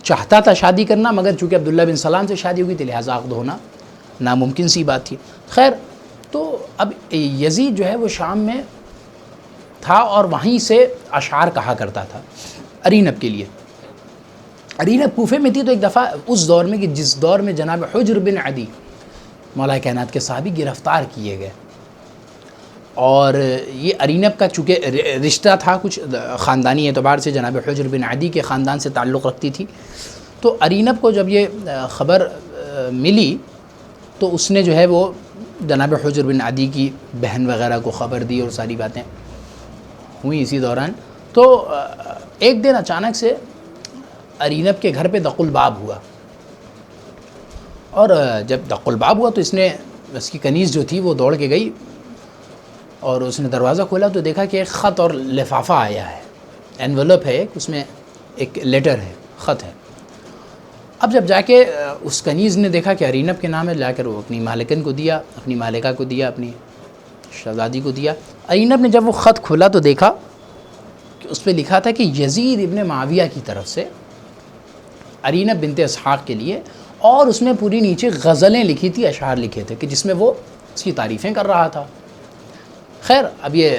S3: چاہتا تھا شادی کرنا، مگر چونکہ عبداللہ بن سلام سے شادی ہوئی تھی لہٰذا عقد ہونا ناممکن سی بات تھی۔ خیر، تو اب یزید جو ہے وہ شام میں تھا، اور وہیں سے اشعار کہا کرتا تھا ارینب کے لیے۔ ارینب کوفے میں تھی، تو ایک دفعہ اس دور میں کہ جس دور میں جناب حجر بن عدی مولا کائنات کے صحابی گرفتار کیے گئے، اور یہ ارینب کا چونکہ رشتہ تھا کچھ خاندانی اعتبار سے، جناب حجر بن عدی کے خاندان سے تعلق رکھتی تھی، تو ارینب کو جب یہ خبر ملی تو اس نے جو ہے وہ جناب حجر بن عدی کی بہن وغیرہ کو خبر دی، اور ساری باتیں ہوئی اسی دوران۔ تو ایک دن اچانک سے ارینب کے گھر پہ دق الباب ہوا، اور جب دق الباب ہوا تو اس کی کنیز جو تھی وہ دوڑ کے گئی، اور اس نے دروازہ کھولا تو دیکھا کہ ایک خط اور لفافہ آیا ہے، انویلپ ہے، اس میں ایک لیٹر ہے، خط ہے۔ اب جب جا کے اس کنیز نے دیکھا کہ ارینب کے نام ہے، جا کر وہ اپنی مالکن کو دیا، اپنی مالکہ کو دیا، اپنی شہزادی کو دیا۔ ارینب نے جب وہ خط کھولا تو دیکھا کہ اس پہ لکھا تھا کہ یزید ابن معاویہ کی طرف سے ارینب بنت اسحاق کے لیے، اور اس میں پوری نیچے غزلیں لکھی تھی، اشعار لکھے تھے کہ جس میں وہ اس کی تعریفیں کر رہا تھا۔ خیر اب یہ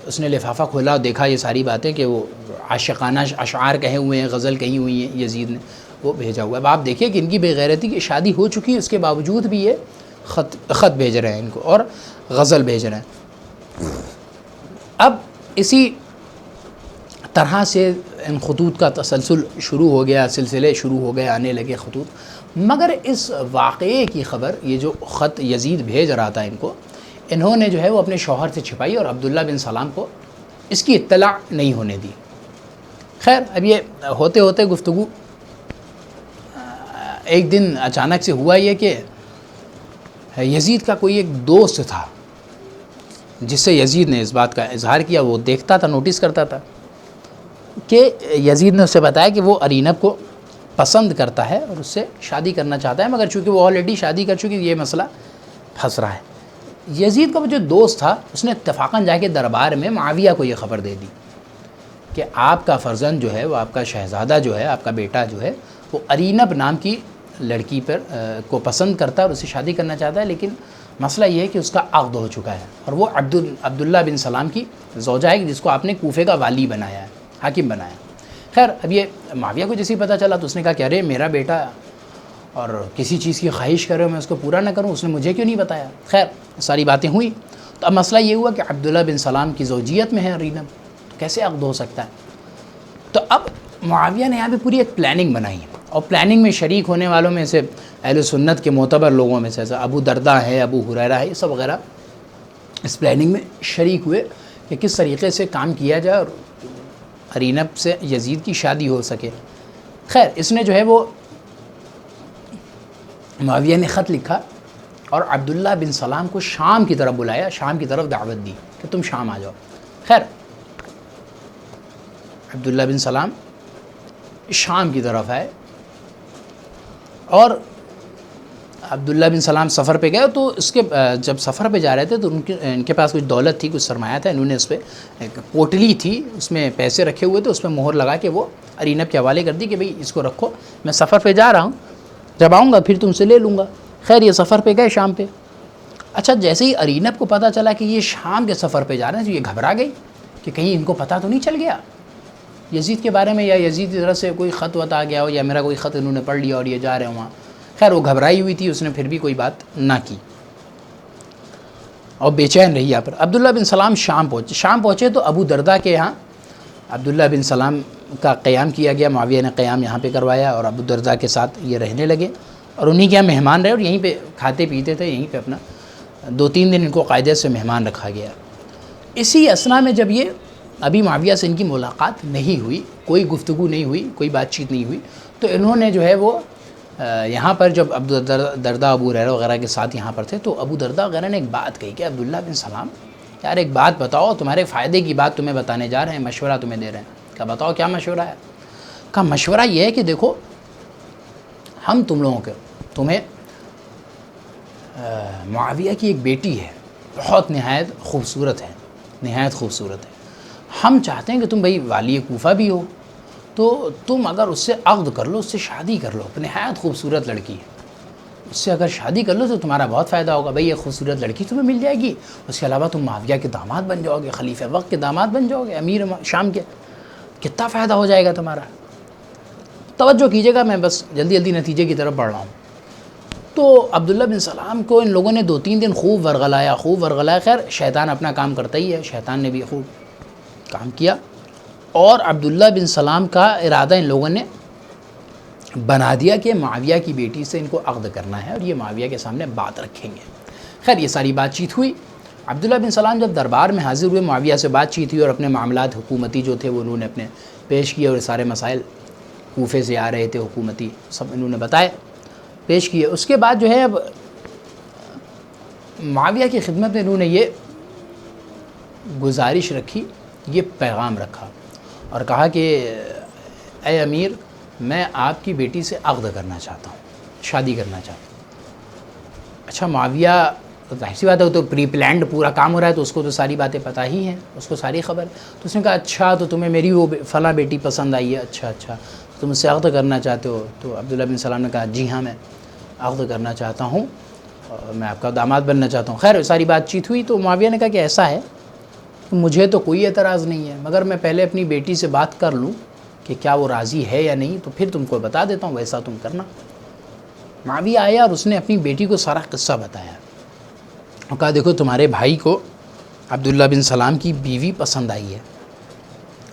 S3: اس نے لفافہ کھولا اور دیکھا یہ ساری باتیں کہ وہ عاشقانہ اشعار کہے ہوئے ہیں، غزل کہی ہوئی ہیں یزید نے، وہ بھیجا ہوا ہے۔ اب آپ دیکھیے کہ ان کی بے غیرتی کی شادی ہو چکی ہے، اس کے باوجود بھی یہ خط بھیج رہے ہیں ان کو اور غزل بھیج رہے ہیں۔ اب اسی طرح سے ان خطوط کا تسلسل شروع ہو گیا، سلسلے شروع ہو گئے، آنے لگے خطوط، مگر اس واقعے کی خبر، یہ جو خط یزید بھیج رہا تھا ان کو، انہوں نے جو ہے وہ اپنے شوہر سے چھپائی اور عبداللہ بن سلام کو اس کی اطلاع نہیں ہونے دی۔ خیر اب یہ ہوتے ہوتے گفتگو ایک دن اچانک سے ہوا یہ کہ یزید کا کوئی ایک دوست تھا جس سے یزید نے اس بات کا اظہار کیا، وہ دیکھتا تھا، نوٹس کرتا تھا کہ یزید نے اسے بتایا کہ وہ ارینب کو پسند کرتا ہے اور اس سے شادی کرنا چاہتا ہے، مگر چونکہ وہ آلریڈی شادی کر چکی، یہ مسئلہ پھنس رہا ہے۔ یزید کا وہ جو دوست تھا اس نے اتفاقاً جا کے دربار میں معاویہ کو یہ خبر دے دی کہ آپ کا فرزند جو ہے، وہ آپ کا شہزادہ جو ہے، آپ کا بیٹا جو ہے، وہ ارینب نام کی لڑکی پر کو پسند کرتا ہے اور اسے شادی کرنا چاہتا ہے، لیکن مسئلہ یہ ہے کہ اس کا عقد ہو چکا ہے اور وہ عبداللہ بن سلام کی زوجہ ہے جس کو آپ نے کوفے کا والی بنایا ہے، حاکم بنایا۔ خیر اب یہ معاویہ کو جیسے پتہ چلا تو اس نے کہا کہ ارے میرا بیٹا اور کسی چیز کی خواہش کرے میں اس کو پورا نہ کروں، اس نے مجھے کیوں نہیں بتایا۔ خیر ساری باتیں ہوئی تو اب مسئلہ یہ ہوا کہ عبداللہ بن سلام کی زوجیت میں ہے ارینب، تو کیسے عقد ہو سکتا ہے؟ تو اب معاویہ نے یہاں پہ پوری ایک پلاننگ بنائی اور پلاننگ میں شریک ہونے والوں میں سے اہل سنت کے معتبر لوگوں میں سے جیسے ابو درداء ہے، ابو ہریرہ ہے، یہ سب وغیرہ اس پلاننگ میں شریک ہوئے کہ کس طریقے سے کام کیا جائے اور ارینب سے یزید کی شادی ہو سکے۔ خیر اس نے جو ہے وہ معاویہ نے خط لکھا اور عبداللہ بن سلام کو شام کی طرف بلایا، شام کی طرف دعوت دی کہ تم شام آ جاؤ۔ خیر عبداللہ بن سلام شام کی طرف آئے اور عبداللہ بن سلام سفر پہ گئے تو اس کے جب سفر پہ جا رہے تھے تو ان کے پاس کچھ دولت تھی، کچھ سرمایہ تھا، انہوں نے اس پہ ایک پوٹلی تھی، اس میں پیسے رکھے ہوئے تھے، اس پہ مہر لگا کے وہ ارینب کے حوالے کر دی کہ بھئی اس کو رکھو، میں سفر پہ جا رہا ہوں، جب آؤں گا پھر تم سے لے لوں گا۔ خیر یہ سفر پہ گئے شام پہ۔ اچھا جیسے ہی ارینب کو پتہ چلا کہ یہ شام کے سفر پہ جا رہے ہیں تو یہ گھبرا گئی کہ کہیں ان کو پتہ تو نہیں چل گیا یزید کے بارے میں، یا یزید کی طرف سے کوئی خط وط آ گیا ہو، یا میرا کوئی خط انہوں نے پڑھ لیا اور یہ جا رہے ہیں وہاں۔ خیر وہ گھبرائی ہوئی تھی، اس نے پھر بھی کوئی بات نہ کی اور بے چین رہی یہاں پر۔ عبداللہ بن سلام شام پہنچے تو ابو درداء کے یہاں عبداللہ بن سلام کا قیام کیا گیا، معاویہ نے قیام یہاں پہ کروایا اور ابو درداء کے ساتھ یہ رہنے لگے اور انہی کے یہاں مہمان رہے اور یہیں پہ کھاتے پیتے تھے، یہیں پہ اپنا 2-3 دن ان کو قاعدے سے مہمان رکھا گیا۔ اسی اثنا میں جب یہ ابھی معاویہ سے ان کی ملاقات نہیں ہوئی، کوئی گفتگو نہیں ہوئی، کوئی بات چیت نہیں ہوئی، تو انہوں نے جو ہے وہ یہاں پر جب ابو درداء ابو ہریرہ وغیرہ کے ساتھ یہاں پر تھے تو ابو درداء وغیرہ نے ایک بات کہی کہ عبداللہ بن سلام یار ایک بات بتاؤ، تمہارے فائدے کی بات تمہیں بتانے جا رہے ہیں، مشورہ تمہیں دے رہے ہیں۔ کہا بتاؤ کیا مشورہ ہے؟ کہا مشورہ یہ ہے کہ دیکھو ہم تم لوگوں کے تمہیں معاویہ کی ایک بیٹی ہے، بہت نہایت خوبصورت ہے، ہم چاہتے ہیں کہ تم بھائی والی کوفہ بھی ہو تو تم اگر اس سے عقد کر لو، اس سے شادی کر لو، نہایت خوبصورت لڑکی ہے، اس سے اگر شادی کر لو تو تمہارا بہت فائدہ ہوگا، بھائی یہ خوبصورت لڑکی تمہیں مل جائے گی، اس کے علاوہ تم معاویہ کے داماد بن جاؤ گے، خلیفہ وقت کے داماد بن جاؤ گے، امیر شام کے، کتنا فائدہ ہو جائے گا تمہارا۔ توجہ کیجیے گا، میں بس جلدی نتیجے کی طرف بڑھ رہا ہوں۔ تو عبداللہ بن سلام کو ان لوگوں نے 2-3 دن خوب ورغلایا۔ خیر شیطان اپنا کام کرتا ہی ہے، شیطان نے بھی خوب کام کیا اور عبداللہ بن سلام کا ارادہ ان لوگوں نے بنا دیا کہ معاویہ کی بیٹی سے ان کو عقد کرنا ہے اور یہ معاویہ کے سامنے بات رکھیں گے۔ خیر یہ ساری بات چیت ہوئی۔ عبداللہ بن سلام جب دربار میں حاضر ہوئے، معاویہ سے بات چیت ہوئی اور اپنے معاملات حکومتی جو تھے وہ انہوں نے اپنے پیش کیے اور سارے مسائل کوفے سے آ رہے تھے حکومتی سب انہوں نے بتائے، پیش کیے۔ اس کے بعد جو ہے اب معاویہ کی خدمت میں انہوں نے یہ گزارش رکھی، یہ پیغام رکھا اور کہا کہ اے امیر، میں آپ کی بیٹی سے عقد کرنا چاہتا ہوں، شادی کرنا چاہتا ہوں۔ اچھا معاویہ ظاہر سی بات ہے، وہ تو پری پلانڈ پورا کام ہو رہا ہے تو اس کو تو ساری باتیں پتہ ہی ہیں، اس کو ساری خبر ہے۔ تو اس نے کہا اچھا تو تمہیں میری وہ فلاں بیٹی پسند آئی ہے، اچھا تم اس سے عقد کرنا چاہتے ہو؟ تو عبداللہ بن سلام نے کہا جی ہاں میں عقد کرنا چاہتا ہوں، میں آپ کا داماد بننا چاہتا ہوں۔ خیر ساری بات چیت ہوئی تو معاویہ نے کہا کہ ایسا ہے کہ مجھے تو کوئی اعتراض نہیں ہے، مگر میں پہلے اپنی بیٹی سے بات کر لوں کہ کیا وہ راضی ہے یا نہیں، تو پھر تم کو بتا دیتا ہوں، ویسا تم کرنا۔ معاویہ آیا اور اس نے اپنی بیٹی کو سارا قصہ بتایا اور کہا دیکھو تمہارے بھائی کو عبداللہ بن سلام کی بیوی پسند آئی ہے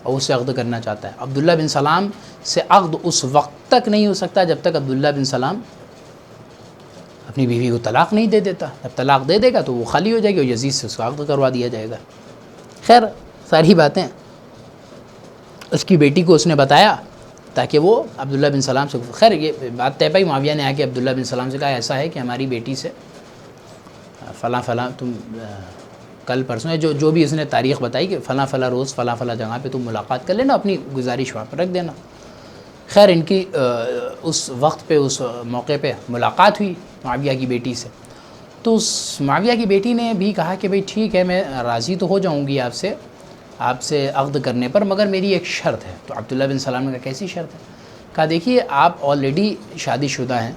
S3: اور اس سے عقد کرنا چاہتا ہے۔ عبداللہ بن سلام سے عقد اس وقت تک نہیں ہو سکتا جب تک عبداللہ بن سلام اپنی بیوی کو طلاق نہیں دے دیتا۔ جب طلاق دے دے گا تو وہ خالی ہو جائے گی اور یزید سے اس کو عقد کروا دیا جائے گا۔ خیر ساری باتیں اس کی بیٹی کو اس نے بتایا تاکہ وہ عبداللہ بن سلام سے، خیر یہ بات طے پائی، معاویہ نے آ کے عبداللہ بن سلام سے کہا ایسا ہے کہ ہماری بیٹی سے فلاں فلاں تم کل پرسوں جو بھی اس نے تاریخ بتائی کہ فلاں فلاں روز فلاں فلاں جگہ پہ تم ملاقات کر لینا، اپنی گزارش وہاں پر رکھ دینا۔ خیر ان کی اس وقت پہ اس موقع پہ ملاقات ہوئی معاویہ کی بیٹی سے، تو اس معاویہ کی بیٹی نے بھی کہا کہ بھئی ٹھیک ہے میں راضی تو ہو جاؤں گی آپ سے عقد کرنے پر، مگر میری ایک شرط ہے۔ تو عبداللہ بن سلام نے کہا کیسی شرط ہے؟ کہا دیکھیے آپ آلریڈی شادی شدہ ہیں،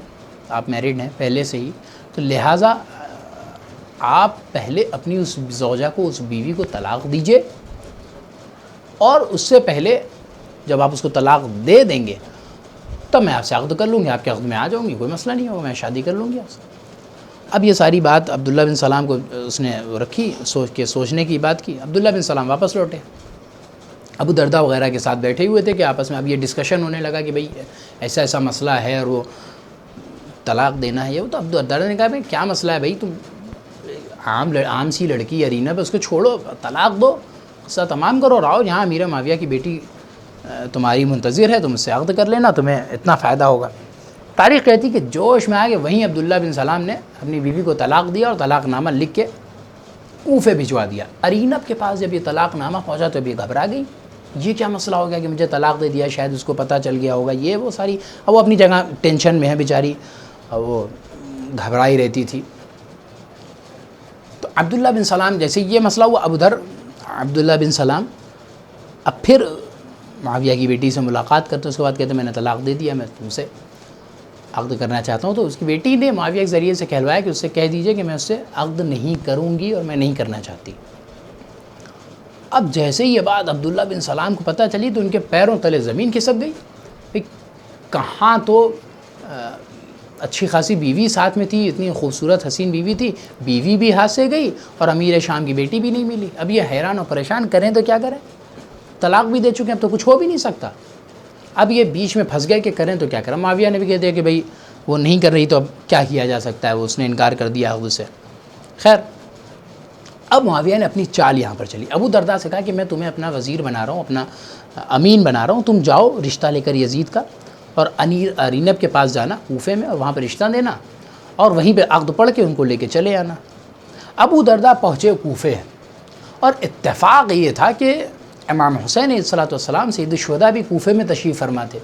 S3: آپ میرڈ ہیں پہلے سے ہی، تو لہٰذا آپ پہلے اپنی اس زوجہ کو، اس بیوی کو طلاق دیجئے، اور اس سے پہلے جب آپ اس کو طلاق دے دیں گے تب میں آپ سے عقد کر لوں گی، آپ کے عقد میں آ جاؤں گی، کوئی مسئلہ نہیں ہوگا، میں شادی کر لوں گی آپ سے۔ اب یہ ساری بات عبداللہ بن سلام کو اس نے رکھی، سوچنے کی بات کی۔ عبداللہ بن سلام واپس لوٹے، ابو درداء وغیرہ کے ساتھ بیٹھے ہوئے تھے کہ آپس میں اب یہ ڈسکشن ہونے لگا کہ بھئی ایسا ایسا مسئلہ ہے اور وہ طلاق دینا ہے۔ یہ تو ابو درداء نے کہا بھئی کیا مسئلہ ہے بھئی، تم عام سی لڑکی ارینہ پہ اس کو چھوڑو، طلاق دو، قصہ تمام کرو اور آؤ یہاں امیر معاویہ کی بیٹی تمہاری منتظر ہے، تم اس سے عقد کر لینا، تمہیں اتنا فائدہ ہوگا۔ تاریخ کہتی کہ جوش میں آ کے وہیں عبداللہ بن سلام نے اپنی بیوی کو طلاق دیا اور طلاق نامہ لکھ کے کوفے بھجوا دیا۔ ارینب کے پاس جب یہ طلاق نامہ پہنچا تو یہ گھبرا گئی، یہ کیا مسئلہ ہو گیا کہ مجھے طلاق دے دیا، شاید اس کو پتہ چل گیا ہوگا، یہ وہ ساری، اب وہ اپنی جگہ ٹینشن میں ہے بیچاری، وہ گھبرائی رہتی تھی۔ تو عبداللہ بن سلام جیسے یہ مسئلہ ہوا، ادھر عبداللہ بن سلام اب پھر معاویہ کی بیٹی سے ملاقات کرتے، اس کے بعد کہتے میں نے طلاق دے دیا، میں تم سے عقد کرنا چاہتا ہوں۔ تو اس کی بیٹی نے معاویہ کے ذریعے سے کہلوایا کہ اس سے کہہ دیجئے کہ میں اس سے عقد نہیں کروں گی اور میں نہیں کرنا چاہتی۔ اب جیسے ہی یہ بات عبداللہ بن سلام کو پتہ چلی تو ان کے پیروں تلے زمین کھسک گئی، بھئی کہاں تو اچھی خاصی بیوی ساتھ میں تھی، اتنی خوبصورت حسین بیوی تھی، بیوی بھی ہاتھ سے گئی اور امیر شام کی بیٹی بھی نہیں ملی۔ اب یہ حیران و پریشان، کریں تو کیا کریں، طلاق بھی دے چکے ہیں، اب تو کچھ ہو بھی نہیں سکتا۔ اب یہ بیچ میں پھنس گئے کہ کریں تو کیا کریں۔ معاویہ نے بھی کہہ دیا کہ بھئی وہ نہیں کر رہی تو اب کیا کیا جا سکتا ہے، وہ اس نے انکار کر دیا عقد سے۔ خیر اب معاویہ نے اپنی چال یہاں پر چلی، ابو درداء سے کہا کہ میں تمہیں اپنا وزیر بنا رہا ہوں، اپنا امین بنا رہا ہوں، تم جاؤ رشتہ لے کر یزید کا اور ارینب کے پاس جانا کوفے میں اور وہاں پہ رشتہ دینا اور وہیں پہ عقد پڑھ کے ان کو لے کے چلے آنا۔ ابو درداء پہنچے کوفے اور اتفاق یہ تھا کہ امام حسین علیہ السلام سید الشہداء بھی کوفے میں تشریف فرما تھے۔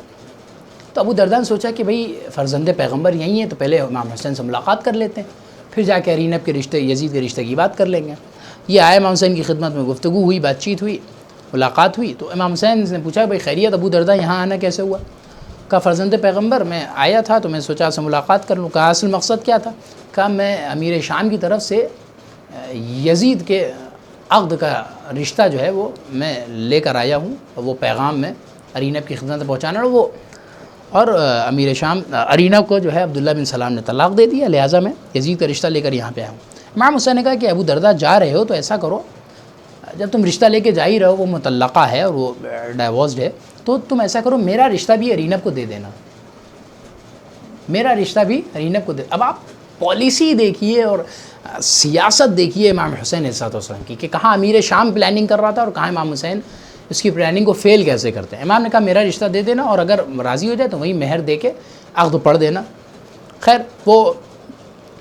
S3: تو ابو درداء نے سوچا کہ بھئی فرزند پیغمبر یہیں ہیں تو پہلے امام حسین سے ملاقات کر لیتے ہیں، پھر جا کے ارینب کے رشتے، یزید کے رشتے کی بات کر لیں گے۔ یہ آئے امام حسین کی خدمت میں، گفتگو ہوئی، بات چیت ہوئی، ملاقات ہوئی۔ تو امام حسین نے پوچھا بھئی خیریت، ابو درداء یہاں آنا کیسے ہوا؟ کہا فرزند پیغمبر میں آیا تھا تو میں سوچا آپ سے ملاقات کر لوں۔ کہا اصل مقصد کیا تھا؟ کہا میں امیر شام کی طرف سے یزید کے عقد کا رشتہ جو ہے وہ میں لے کر آیا ہوں، وہ پیغام میں ارینب کی خدمت پہنچانا، وہ اور امیر شام ارینب کو جو ہے عبداللہ بن سلام نے طلاق دے دیا، لہٰذا میں یزید کا رشتہ لے کر یہاں پہ آیا ہوں۔ امام حسین نے کہا کہ ابو درداء جا رہے ہو تو ایسا کرو، جب تم رشتہ لے کے جا ہی رہو، وہ مطلقہ ہے اور وہ ڈائیورسڈ ہے، تو تم ایسا کرو میرا رشتہ بھی ارینب کو دے دینا، میرا رشتہ بھی ارینب کو دے۔ اب آپ پالیسی دیکھیے اور سیاست دیکھیے امام حسین علیہ السلام کی، کہ کہاں امیر شام پلاننگ کر رہا تھا اور کہاں امام حسین اس کی پلاننگ کو فیل کیسے کرتے ہیں۔ امام نے کہا میرا رشتہ دے دینا اور اگر راضی ہو جائے تو وہیں مہر دے کے عقد پڑھ دینا۔ خیر وہ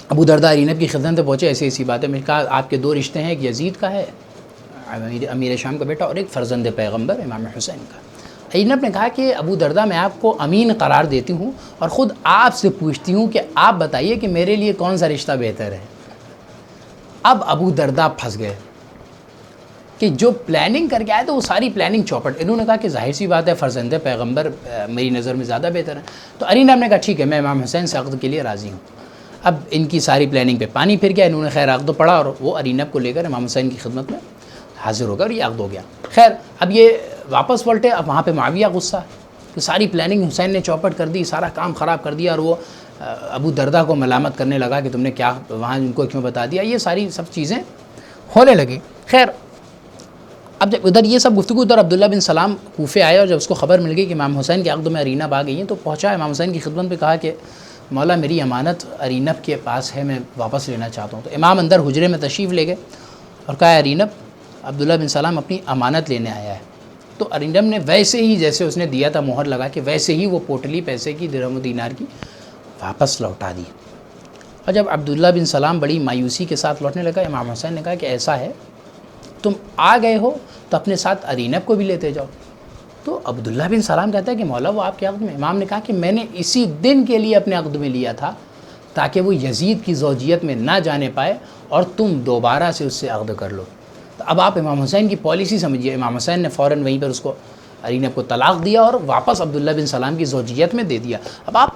S3: ابو درداء ارینب کی خدمت پہ پہنچے، ایسی ایسی باتیں، میں نے کہا آپ کے دو رشتے ہیں، ایک یزید کا ہے امیر شام کا بیٹا اور ایک فرزند پیغمبر امام حسین کا۔ ارینب نے کہا کہ ابو درداء میں آپ کو امین قرار دیتی ہوں اور خود آپ سے پوچھتی ہوں کہ آپ بتائیے کہ میرے لیے کون سا رشتہ بہتر ہے۔ اب ابو درداء پھنس گئے، کہ جو پلاننگ کر کے آئے تو وہ ساری پلاننگ چوپٹ. انہوں نے کہا کہ ظاہر سی بات ہے فرزند پیغمبر میری نظر میں زیادہ بہتر ہے. تو ارینب نے کہا ٹھیک ہے میں امام حسین سے عقد کے لیے راضی ہوں. اب ان کی ساری پلاننگ پہ پانی پھر گیا. انہوں نے خیر عقد پڑھا اور وہ ارینب کو لے کر امام حسین کی خدمت میں حاضر ہو گیا اور یہ عقد ہو گیا. خیر اب یہ واپس پلٹے. اب وہاں پہ معاویہ غصہ کہ ساری پلاننگ حسین نے چوپٹ کر دی, سارا کام خراب کر دیا, اور وہ ابو دردہ کو ملامت کرنے لگا کہ تم نے کیا وہاں ان کو کیوں بتا دیا. یہ ساری سب چیزیں ہونے لگی. خیر اب جب ادھر یہ سب گفتگو, ادھر عبداللہ بن سلام کوفے آئے اور جب اس کو خبر مل گئی کہ امام حسین کے عقد میں ارینب آ گئی ہیں تو پہنچا امام حسین کی خدمت پہ, کہا کہ مولا میری امانت ارینب کے پاس ہے, میں واپس لینا چاہتا ہوں. تو امام اندر حجرے میں تشریف لے گئے اور کہا ارینب عبداللہ بن سلام اپنی امانت لینے آیا ہے. تو ارینب نے ویسے ہی جیسے اس نے دیا تھا مہر لگا کے, ویسے ہی وہ پوٹلی پیسے کی درہم و دینار کی واپس لوٹا دی. اور جب عبداللہ بن سلام بڑی مایوسی کے ساتھ لوٹنے لگا, امام حسین نے کہا کہ ایسا ہے تم آ گئے ہو تو اپنے ساتھ ارینب کو بھی لیتے جاؤ. تو عبداللہ بن سلام کہتا ہے کہ مولا وہ آپ کے عقد میں. امام نے کہا کہ میں نے اسی دن کے لیے اپنے عقد میں لیا تھا تاکہ وہ یزید کی زوجیت میں نہ جانے پائے اور تم دوبارہ سے اس سے عقد کر لو. تو اب آپ امام حسین کی پالیسی سمجھیے. امام حسین نے فوراً وہیں پر اس کو ارینب کو طلاق دیا اور واپس عبداللہ بن سلام کی زوجیت میں دے دیا. اب آپ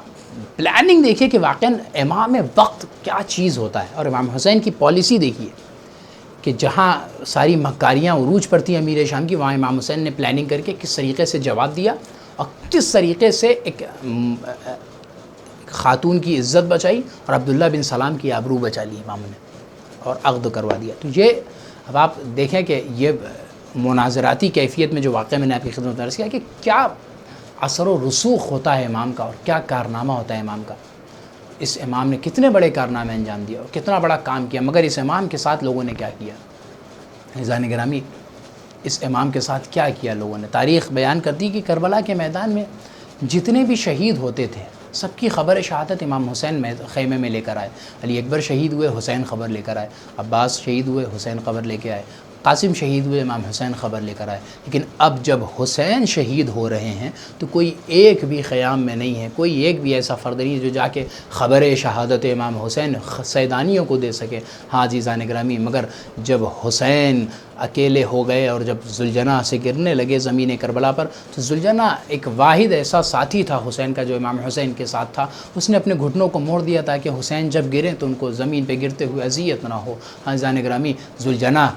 S3: پلاننگ دیکھیے کہ واقعاً امام وقت کیا چیز ہوتا ہے, اور امام حسین کی پالیسی دیکھیے کہ جہاں ساری مکاریاں عروج پر تھیں امیر شام کی, وہاں امام حسین نے پلاننگ کر کے کس طریقے سے جواب دیا اور کس طریقے سے ایک خاتون کی عزت بچائی اور عبداللہ بن سلام کی آبرو بچا لی امام نے اور عقد کروا دیا. تو یہ اب آپ دیکھیں کہ یہ مناظراتی کیفیت میں جو واقعہ میں نے آپ کی خدمت میں عرض کیا کہ کیا اثر و رسوخ ہوتا ہے امام کا اور کیا کارنامہ ہوتا ہے امام کا. اس امام نے کتنے بڑے کارنامے انجام دیا اور کتنا بڑا کام کیا, مگر اس امام کے ساتھ لوگوں نے کیا کیا. عزیزان گرامی, اس امام کے ساتھ کیا کیا لوگوں نے. تاریخ بیان کرتی کہ کربلا کے میدان میں جتنے بھی شہید ہوتے تھے سب کی خبر شہادت امام حسین میں خیمے میں لے کر آئے. علی اکبر شہید ہوئے, حسین خبر لے کر آئے. عباس شہید ہوئے, حسین خبر لے کے آئے. قاسم شہید ہوئے, امام حسین خبر لے کر آئے. لیکن اب جب حسین شہید ہو رہے ہیں تو کوئی ایک بھی قیام میں نہیں ہے, کوئی ایک بھی ایسا فرد نہیں جو جا کے خبر شہادت امام حسین سیدانیوں کو دے سکے. ہاں عزیزان گرامی, مگر جب حسین اکیلے ہو گئے اور جب ذوالجناح سے گرنے لگے زمین کربلا پر, تو ذوالجناح ایک واحد ایسا ساتھی تھا حسین کا جو امام حسین کے ساتھ تھا. اس نے اپنے گھٹنوں کو موڑ دیا تاکہ حسین جب گریں تو ان کو زمین پہ گرتے ہوئے اذیت نہ ہو. ہاں عزیزان گرامی, ذوالجناح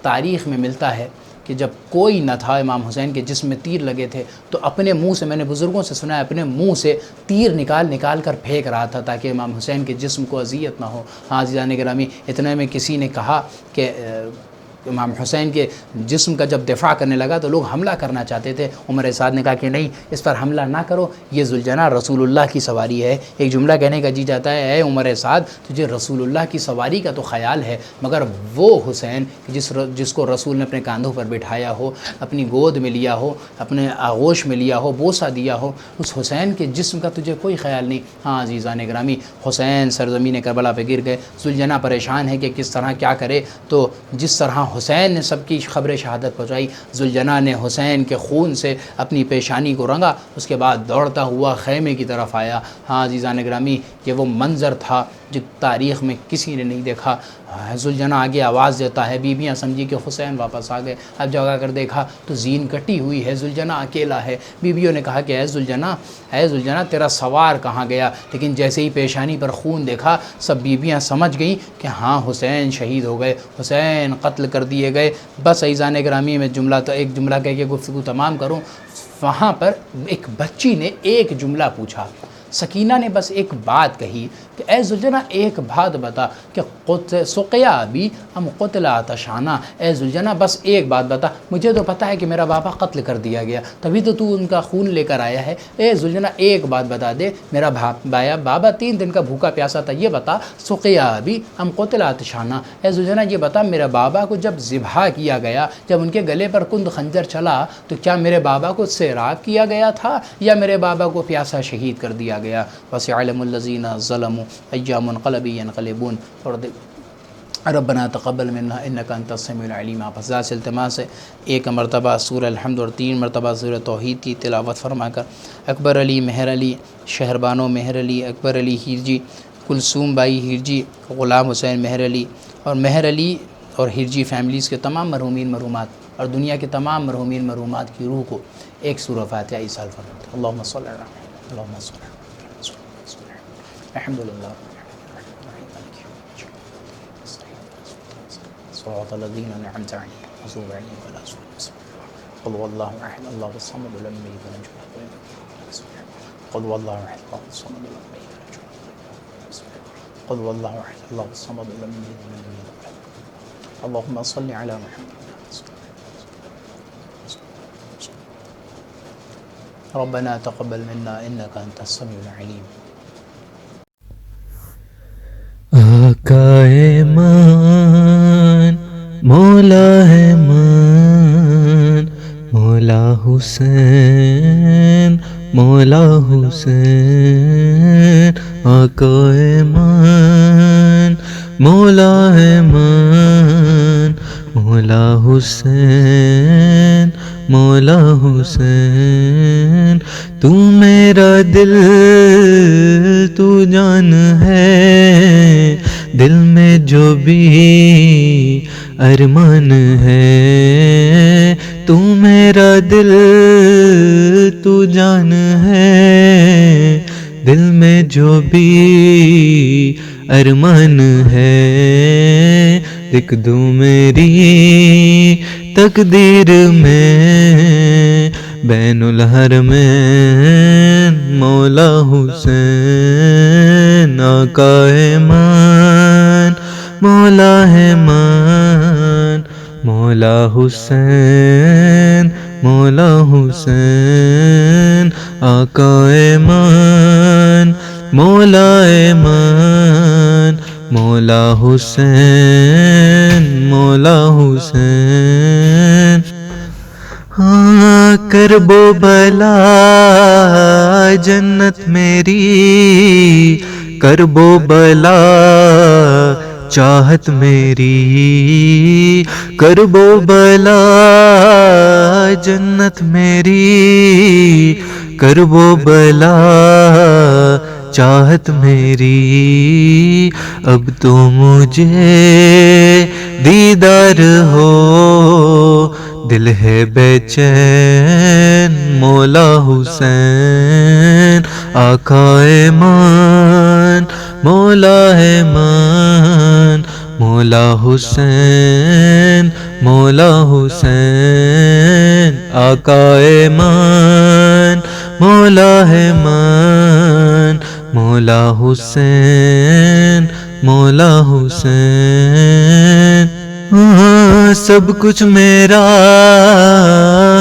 S3: تاریخ میں ملتا ہے کہ جب کوئی نہ تھا امام حسین کے جسم میں تیر لگے تھے تو اپنے منہ سے, میں نے بزرگوں سے سنا ہے, اپنے منہ سے تیر نکال کر پھینک رہا تھا تاکہ امام حسین کے جسم کو اذیت نہ ہو. ہاں عزیزان گرامی, اتنے میں کسی نے کہا کہ امام حسین کے جسم کا جب دفاع کرنے لگا تو لوگ حملہ کرنا چاہتے تھے. عمر سعد نے کہا کہ نہیں, اس پر حملہ نہ کرو, یہ ذوالجناح رسول اللہ کی سواری ہے. ایک جملہ کہنے کا جی جاتا ہے, اے عمر سعد تجھے رسول اللہ کی سواری کا تو خیال ہے, مگر وہ حسین جس کو رسول نے اپنے کاندھوں پر بٹھایا ہو, اپنی گود میں لیا ہو, اپنے آغوش میں لیا ہو, بوسہ دیا ہو, اس حسین کے جسم کا تجھے کوئی خیال نہیں. ہاں عزیزان گرامی, حسین سرزمین کربلا پہ گر گئے. ذوالجناح پریشان ہے کہ کس طرح کیا کرے. تو جس طرح حسین نے سب کی خبر شہادت پہنچائی, ذوالجناح نے حسین کے خون سے اپنی پیشانی کو رنگا, اس کے بعد دوڑتا ہوا خیمے کی طرف آیا. ہاں عزیزان گرامی, یہ وہ منظر تھا جو تاریخ میں کسی نے نہیں دیکھا. ذوالجناح آگے آواز دیتا ہے, بیویاں سمجھی کہ حسین واپس آ گئے. اب جگہ کر دیکھا تو زین کٹی ہوئی ہے, ذوالجناح اکیلا ہے. بیویوں نے کہا کہ اے ذوالجناح تیرا سوار کہاں گیا. لیکن جیسے ہی پیشانی پر خون دیکھا سب بیویاں سمجھ گئیں کہ ہاں حسین شہید ہو گئے, حسین قتل کر دیے گئے. بس عزیزان گرامی, میں ایک جملہ کہہ کے گفتگو تمام کروں. وہاں پر ایک بچی نے ایک جملہ پوچھا, سکینہ نے بس ایک بات کہی کہ اے ذوالجناح ایک بات بتا کہ سقیا ابی ام قتل عطشانہ. اے ذوالجناح بس ایک بات بتا, مجھے تو پتہ ہے کہ میرا بابا قتل کر دیا گیا, تبھی تو ان کا خون لے کر آیا ہے. اے ذوالجناح ایک بات بتا دے, میرا بابا 3 دن کا بھوکا پیاسا تھا, یہ بتا سقیا ابی ام قتل عطشانہ. اے ذوالجناح یہ بتا, میرے بابا کو جب ذبح کیا گیا, جب ان کے گلے پر کند خنجر چلا, تو کیا میرے بابا کو سیراب کیا گیا تھا یا میرے بابا کو پیاسا شہید کر دیا گیا. وَسَيَعْلَمُ الَّذِينَ ظَلَمُوا أَيَّ مُنْقَلَبٍ يَنْقَلِبُونَ. ربنا تقبل منا انك انت السميع العليم. آپ حضرات سے التماس ہے, ایک مرتبہ سورہ الحمد اور 3 مرتبہ سورہ توحید کی تلاوت فرما کر اکبر علی مہر علی, شہربانو مہر علی, اکبر علی ہیرجی, کلثوم بائی ہیرجی, غلام حسین مہر علی اور مہر علی اور ہرجی فیملیز کے تمام مرحومین مرحومات اور دنیا کے تمام مرحومین مرحومات کی روح کو ایک سورہ فاتحہ ایصال فرماتے ہیں۔ اللہم صلی علی محمد، اللہم صلی علی محمد، الحمدللہ صراط الذین انعمت علیہم غیر المغضوب علیہم ولا الضالین۔ قل هو اللہ احد اللہ الصمد لم یلد ولم یولد ولم یکن له کفوا احد۔ قل هو اللہ احد اللہ الصمد لم یلد ولم یولد ولم یکن له کفوا احد۔ قل هو اللہ احد اللہ الصمد لم یلد ولم یولد ولم یکن له کفوا احد۔ اللہم صل علی محمد۔ ربنا تقبل منا انك انت السميع العليم۔
S4: آقا مان مولا ہے مان، مولا حسین مولا حسین، آقا مان مولا ہے مان، مولا حسین مولا حسین، تو میرا دل تو جان ہے، دل میں جو بھی ارمان ہے، تو میرا دل تو جان ہے، دل میں جو بھی ارمان ہے، لکھ دوں میری تقدیر میں بین الحرمین مولا حسین، آقا مان مولا ہے مان، مولا حسین مولا حسین، آقا مان مولا مان، مولا حسین مولا حسین۔ ہاں کرب و بلا جنت میری، کرب و بلا چاہت میری، کرب و بلا جنت میری، کرب و بلا چاہت میری، اب تو مجھے دیدار ہو، دل ہے بے چین مولا حسین، آقا مان مولا ہے مان، مولا حسین مولا حسین، آقا مان مولا ہے مان، مولا حسین مولا حسین۔ سب کچھ میرا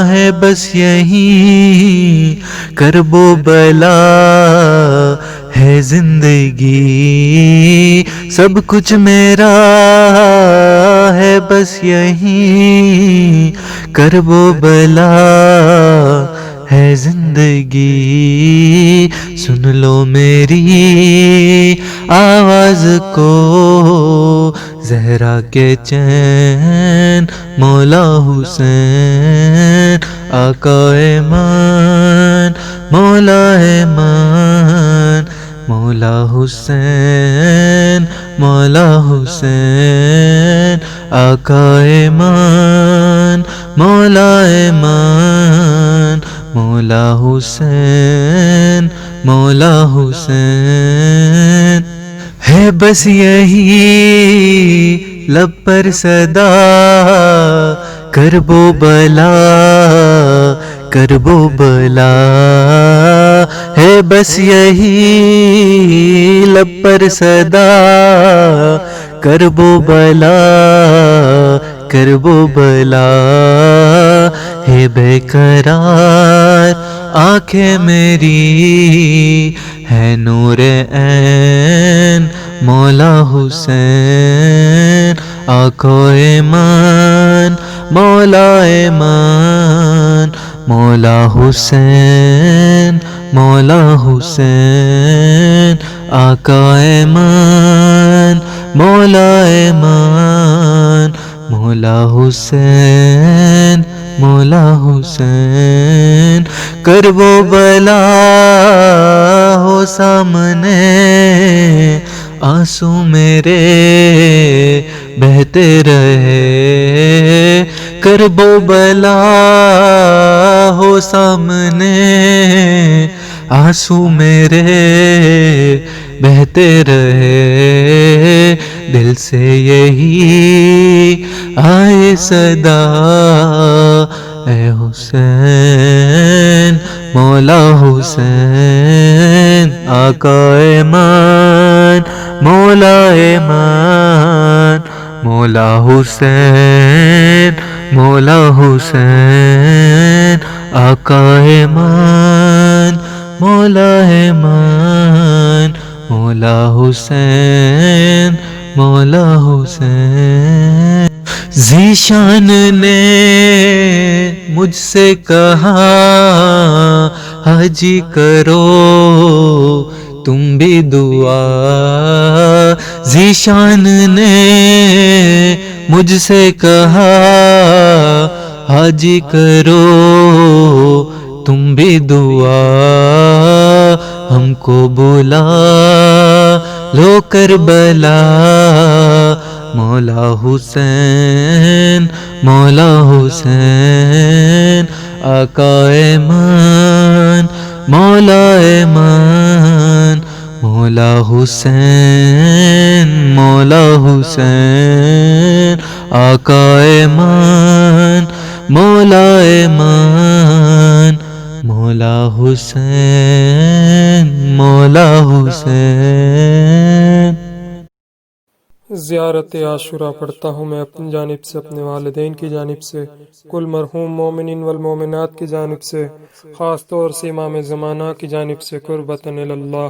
S4: ہے بس یہی، کرب و بلا ہے زندگی، سب کچھ میرا ہے بس یہی، کرب و بلا ہے زندگی، سن لو میری آواز کو زہرا کے چین مولا حسین، آقا مان مولا مان، مولا حسین مولا حسین، آقا مان مولا مان، مولا حسین مولا حسین۔ ہے بس یہی لب پر صدا، کرب و بلا کرب و بلا، ہے بس یہی لب پر صدا، کرب و بلا کرب و بلا، ہے بے قرار آنکھیں میری، ہے نور عین مولا حسین، آقا مان مولا مان، مولا حسین مولا حسین، آقا مان مولا مان، مولا حسین مولا حسین۔ کرب و بلا ہو سامنے، آنسو میرے بہتے رہے، کرب و بلا ہو سامنے، آنسو میرے بہتے رہے، دل سے یہی آئے صدا، اے حسین مولا حسین، آقا ایمان مولا ایمان، مولا حسین مولا حسین، آقا ایمان مولا ایمان، مولا حسین مولا حسین۔ ذیشان نے مجھ سے کہا حاجی کرو تم بھی دعا، ذیشان نے مجھ سے کہا حاجی کرو تم بھی دعا، ہم کو بلا لو کربلا، مولا حسین مولا حسین، آقا ایمان مولا ایمان، مولا حسین مولا حسین، آقا ایمان مولا ایمان، مولا حسین مولا حسین۔
S5: زیارت عاشورہ پڑھتا ہوں میں اپنی جانب سے، اپنے والدین کی جانب سے، کل مرحوم مومنین والمومنات کی جانب سے، خاص طور سے امام زمانہ کی جانب سے، قربتاً اللہ۔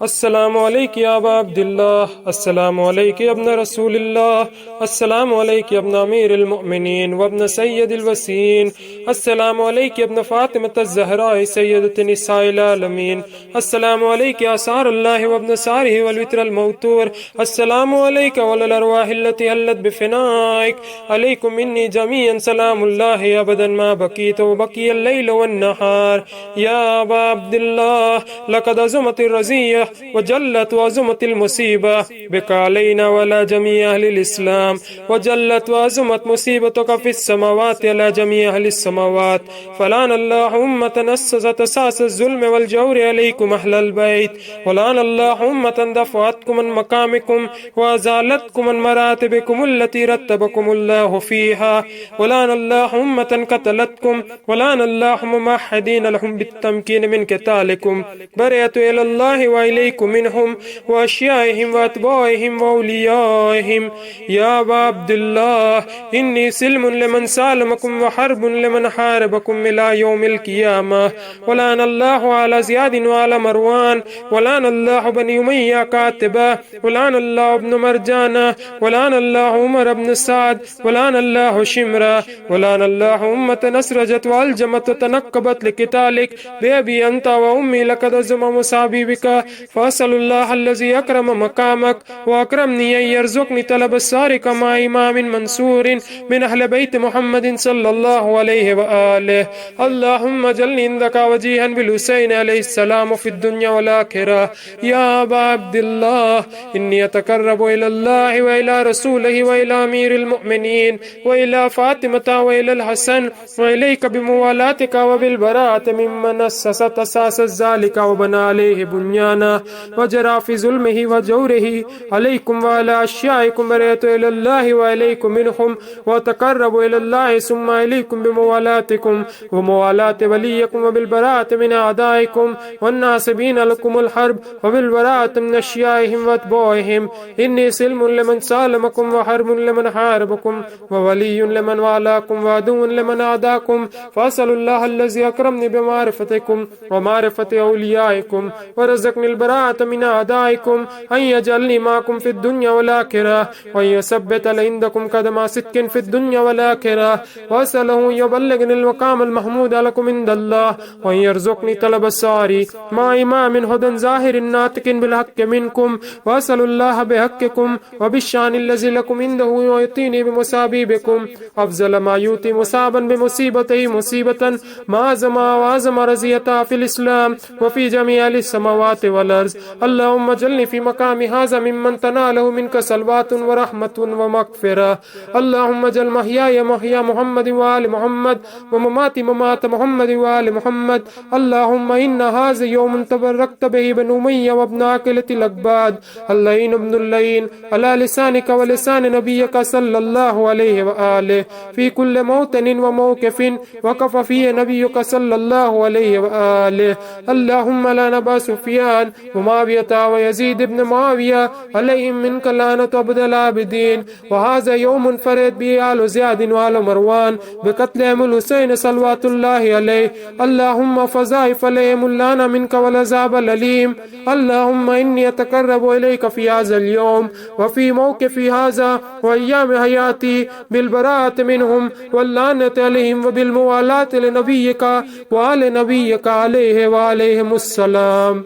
S5: السلام علیک یا ابا عبداللہ، السلام علیک یا ابن رسول اللہ، السلام علیک یا ابن امیر المؤمنین وابن سید الوسین، السلام علیک یا ابن فاطمة الزہراء سیدۃ نساء العالمین، السلام علیک یا آثار اللہ وابن سارہ والوتر الموتور، السلام علیک وعلی الارواح التي حلت بفنائک، علیکم منی جمیعا سلام اللہ ابدا ما بقیت وبقی اللیل والنہار۔ یا ابا عبداللہ لقد عظمت الرزیہ وجلت وعظمت المصیبہ بک علینا وعلی جمیع اہل الاسلام، وجلت وعظمت مصیبتک فی السماوات علی جمیع اہل السماوات، فلعن اللہ امة اسست اساس الظلم والجور علیکم اہل البیت، ولعن اللہ امة دفعتکم من مقامکم وازالتکم من مراتبکم التي رتبکم اللہ فیہا، ولعن اللہ امة قتلتکم، ولعن اللہ ممحدین لهم بالتمکین من قتالکم، برئت الی اللہ وإلیکم منہم واشیائہم واتباعہم واولیائہم۔ یا ابا عبداللہ انی سلم لمن سالمکم وحرب لمن حاربکم الى یوم القیامہ، ولعن اللہ علی زیاد وعلی مروان، ولعن اللہ بنی امیہ کاتبہ، ولعن اللہ ابن مرجانہ، ولعن اللہ عمر ابن سعد، ولعن اللہ شمرہ، ولعن اللہ امة نسرجت والجمت وتنقبت لقتالک بأبی انت وأمی لقد عظم مصابی بک، فأسأل اللہ الذی اکرم مقامک واکرمنی ان یرزقنی طلب السارق مع امام منصور من اہل بیت محمد صلی اللہ علیہ وآلہ۔ اللہم اجعلنی عندک وجیہا بالحسین علیہ السلام فی الدنیا والآخرہ۔ یا ابا عبداللہ انی اتقرب الی اللہ وإلی رسولہ وإلی امیر المؤمنین وإلی فاطمة وإلی الحسن وإلیک بموالاتک وبالبراءة ممن اسست اساس ذلك وبنى عليه بنيانا وجرى في ظلمه وجوره عليكم وعلى أشيائكم، برئت إلى الله وإليكم منهم وتقرب إلى الله ثم إليكم بموالاتكم وموالاة وليكم وبالبراءة من أعدائكم والناصبين لكم الحرب وبالبراءة من أشيائهم وأتباعهم، إني سلم لمن سالمكم وحرب لمن حاربكم وولي لمن والاكم وعدو لمن أعداكم، فأسأل الله الذي أكرمني بمعرفتكم ومعرفة أوليائكم ورزقني البراءة من أعدائكم أن يجعلني معكم في الدنيا والآخرة وأن يثبت عندكم قدم صدق في الدنيا والآخرة، وأسأله أن يبلغني المقام المحمود لكم عند الله وأن يرزقني طلب الساري مع إمام هدى ظاهر ناطق بالحق منكم، وأسأل الله بحقكم وبالشان الذي لكم عنده ويعطيني بمصابيبكم أفضل ما يؤتي مصابا بمصيبته مصيبة ما عظم وعظم رزيتها في الإسلام وفي جميع السماوات والأرض والأرض. اللهم اجعلني في مقام هذا ممن تناله منك صلوات ورحمة ومغفرة. اللهم اجعل محياي محيا محمد وآل محمد ومماتي ممات محمد وآل محمد. اللهم إن هذا يوم تبركت به بن أمية وابن عقلة الأكباد اللين ابن اللين على لسانك ولسان نبيك صلى الله عليه وآله في كل موطن وموقف وقف فيه نبيك صلى الله عليه وآله. اللهم لا نبا سفيان ومعاوية ويزيد بن معاوية عليهم منك لعنة عبد العابدين. وهذا يوم فرد به آل زياد وآل مروان بقتلهم الحسين صلوات الله عليه. اللهم فضائف عليهم اللعنة منك والعذاب الأليم. اللهم إني أتقرب إليك في هذا اليوم وفي موقفي هذا وأيام حياتي بالبراءة منهم واللعنة عليهم وبالموالاة لنبيك وآل نبيك عليه وعليهم السلام.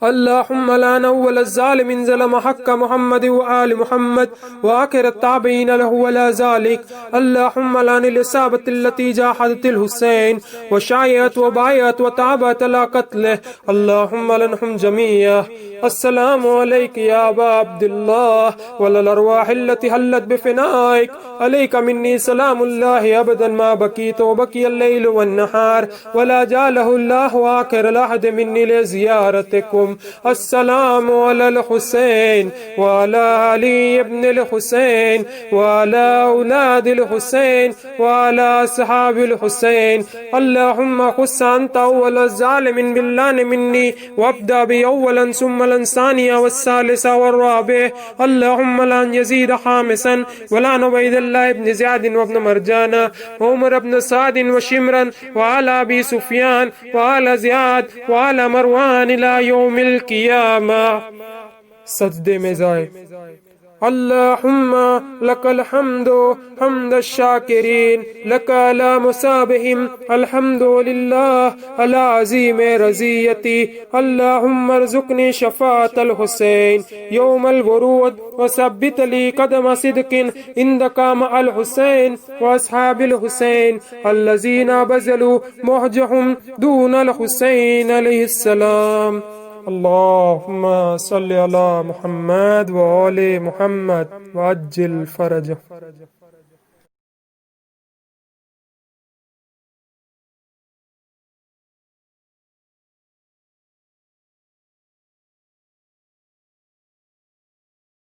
S5: اللهم لعن أول الظالم ظلم حق محمد وآل محمد وآخر التابعين له ولا ذلك. اللهم لعن الإصابة التي جاحدت الحسين وشايعت وبايعت وتعبت على قتله. اللهم لعنهم جميعا. السلام عليك يا أبا عبد الله وعلى الأرواح التي حلت بفنائك. عليك مني سلام الله أبدا ما بكيت وبكي الليل والنهار ولا جعله الله آخر العهد مني لزيارتكم. السلام على الحسين وعلى علي بن الحسين وعلى أولاد الحسين وعلى أصحاب الحسين. اللهم خص أنت أول الظالم باللعن مني وابدأ بي أولا ثم الثانية والثالثة والرابع. اللهم لعن يزيد خامسا ولعن عبيد الله بن زياد وابن مرجان وعمر بن سعد وشمرا وعلى أبي سفيان وعلى زياد وعلى مروان إلى يوم القيامة. سجدے میں جائے. اللهم لك الحمد حمد الشاكرين لك على مسابهم. الحمد لله على عظيم رزيتي. اللهم ارزقني شفاعة الحسين يوم الورود وثبت لي قدم صدق عندك مع الحسين وأصحاب الحسين الذين بذلوا مهجهم دون الحسين عليه السلام. اللهم صل على محمد وآل محمد وعجل فرجه.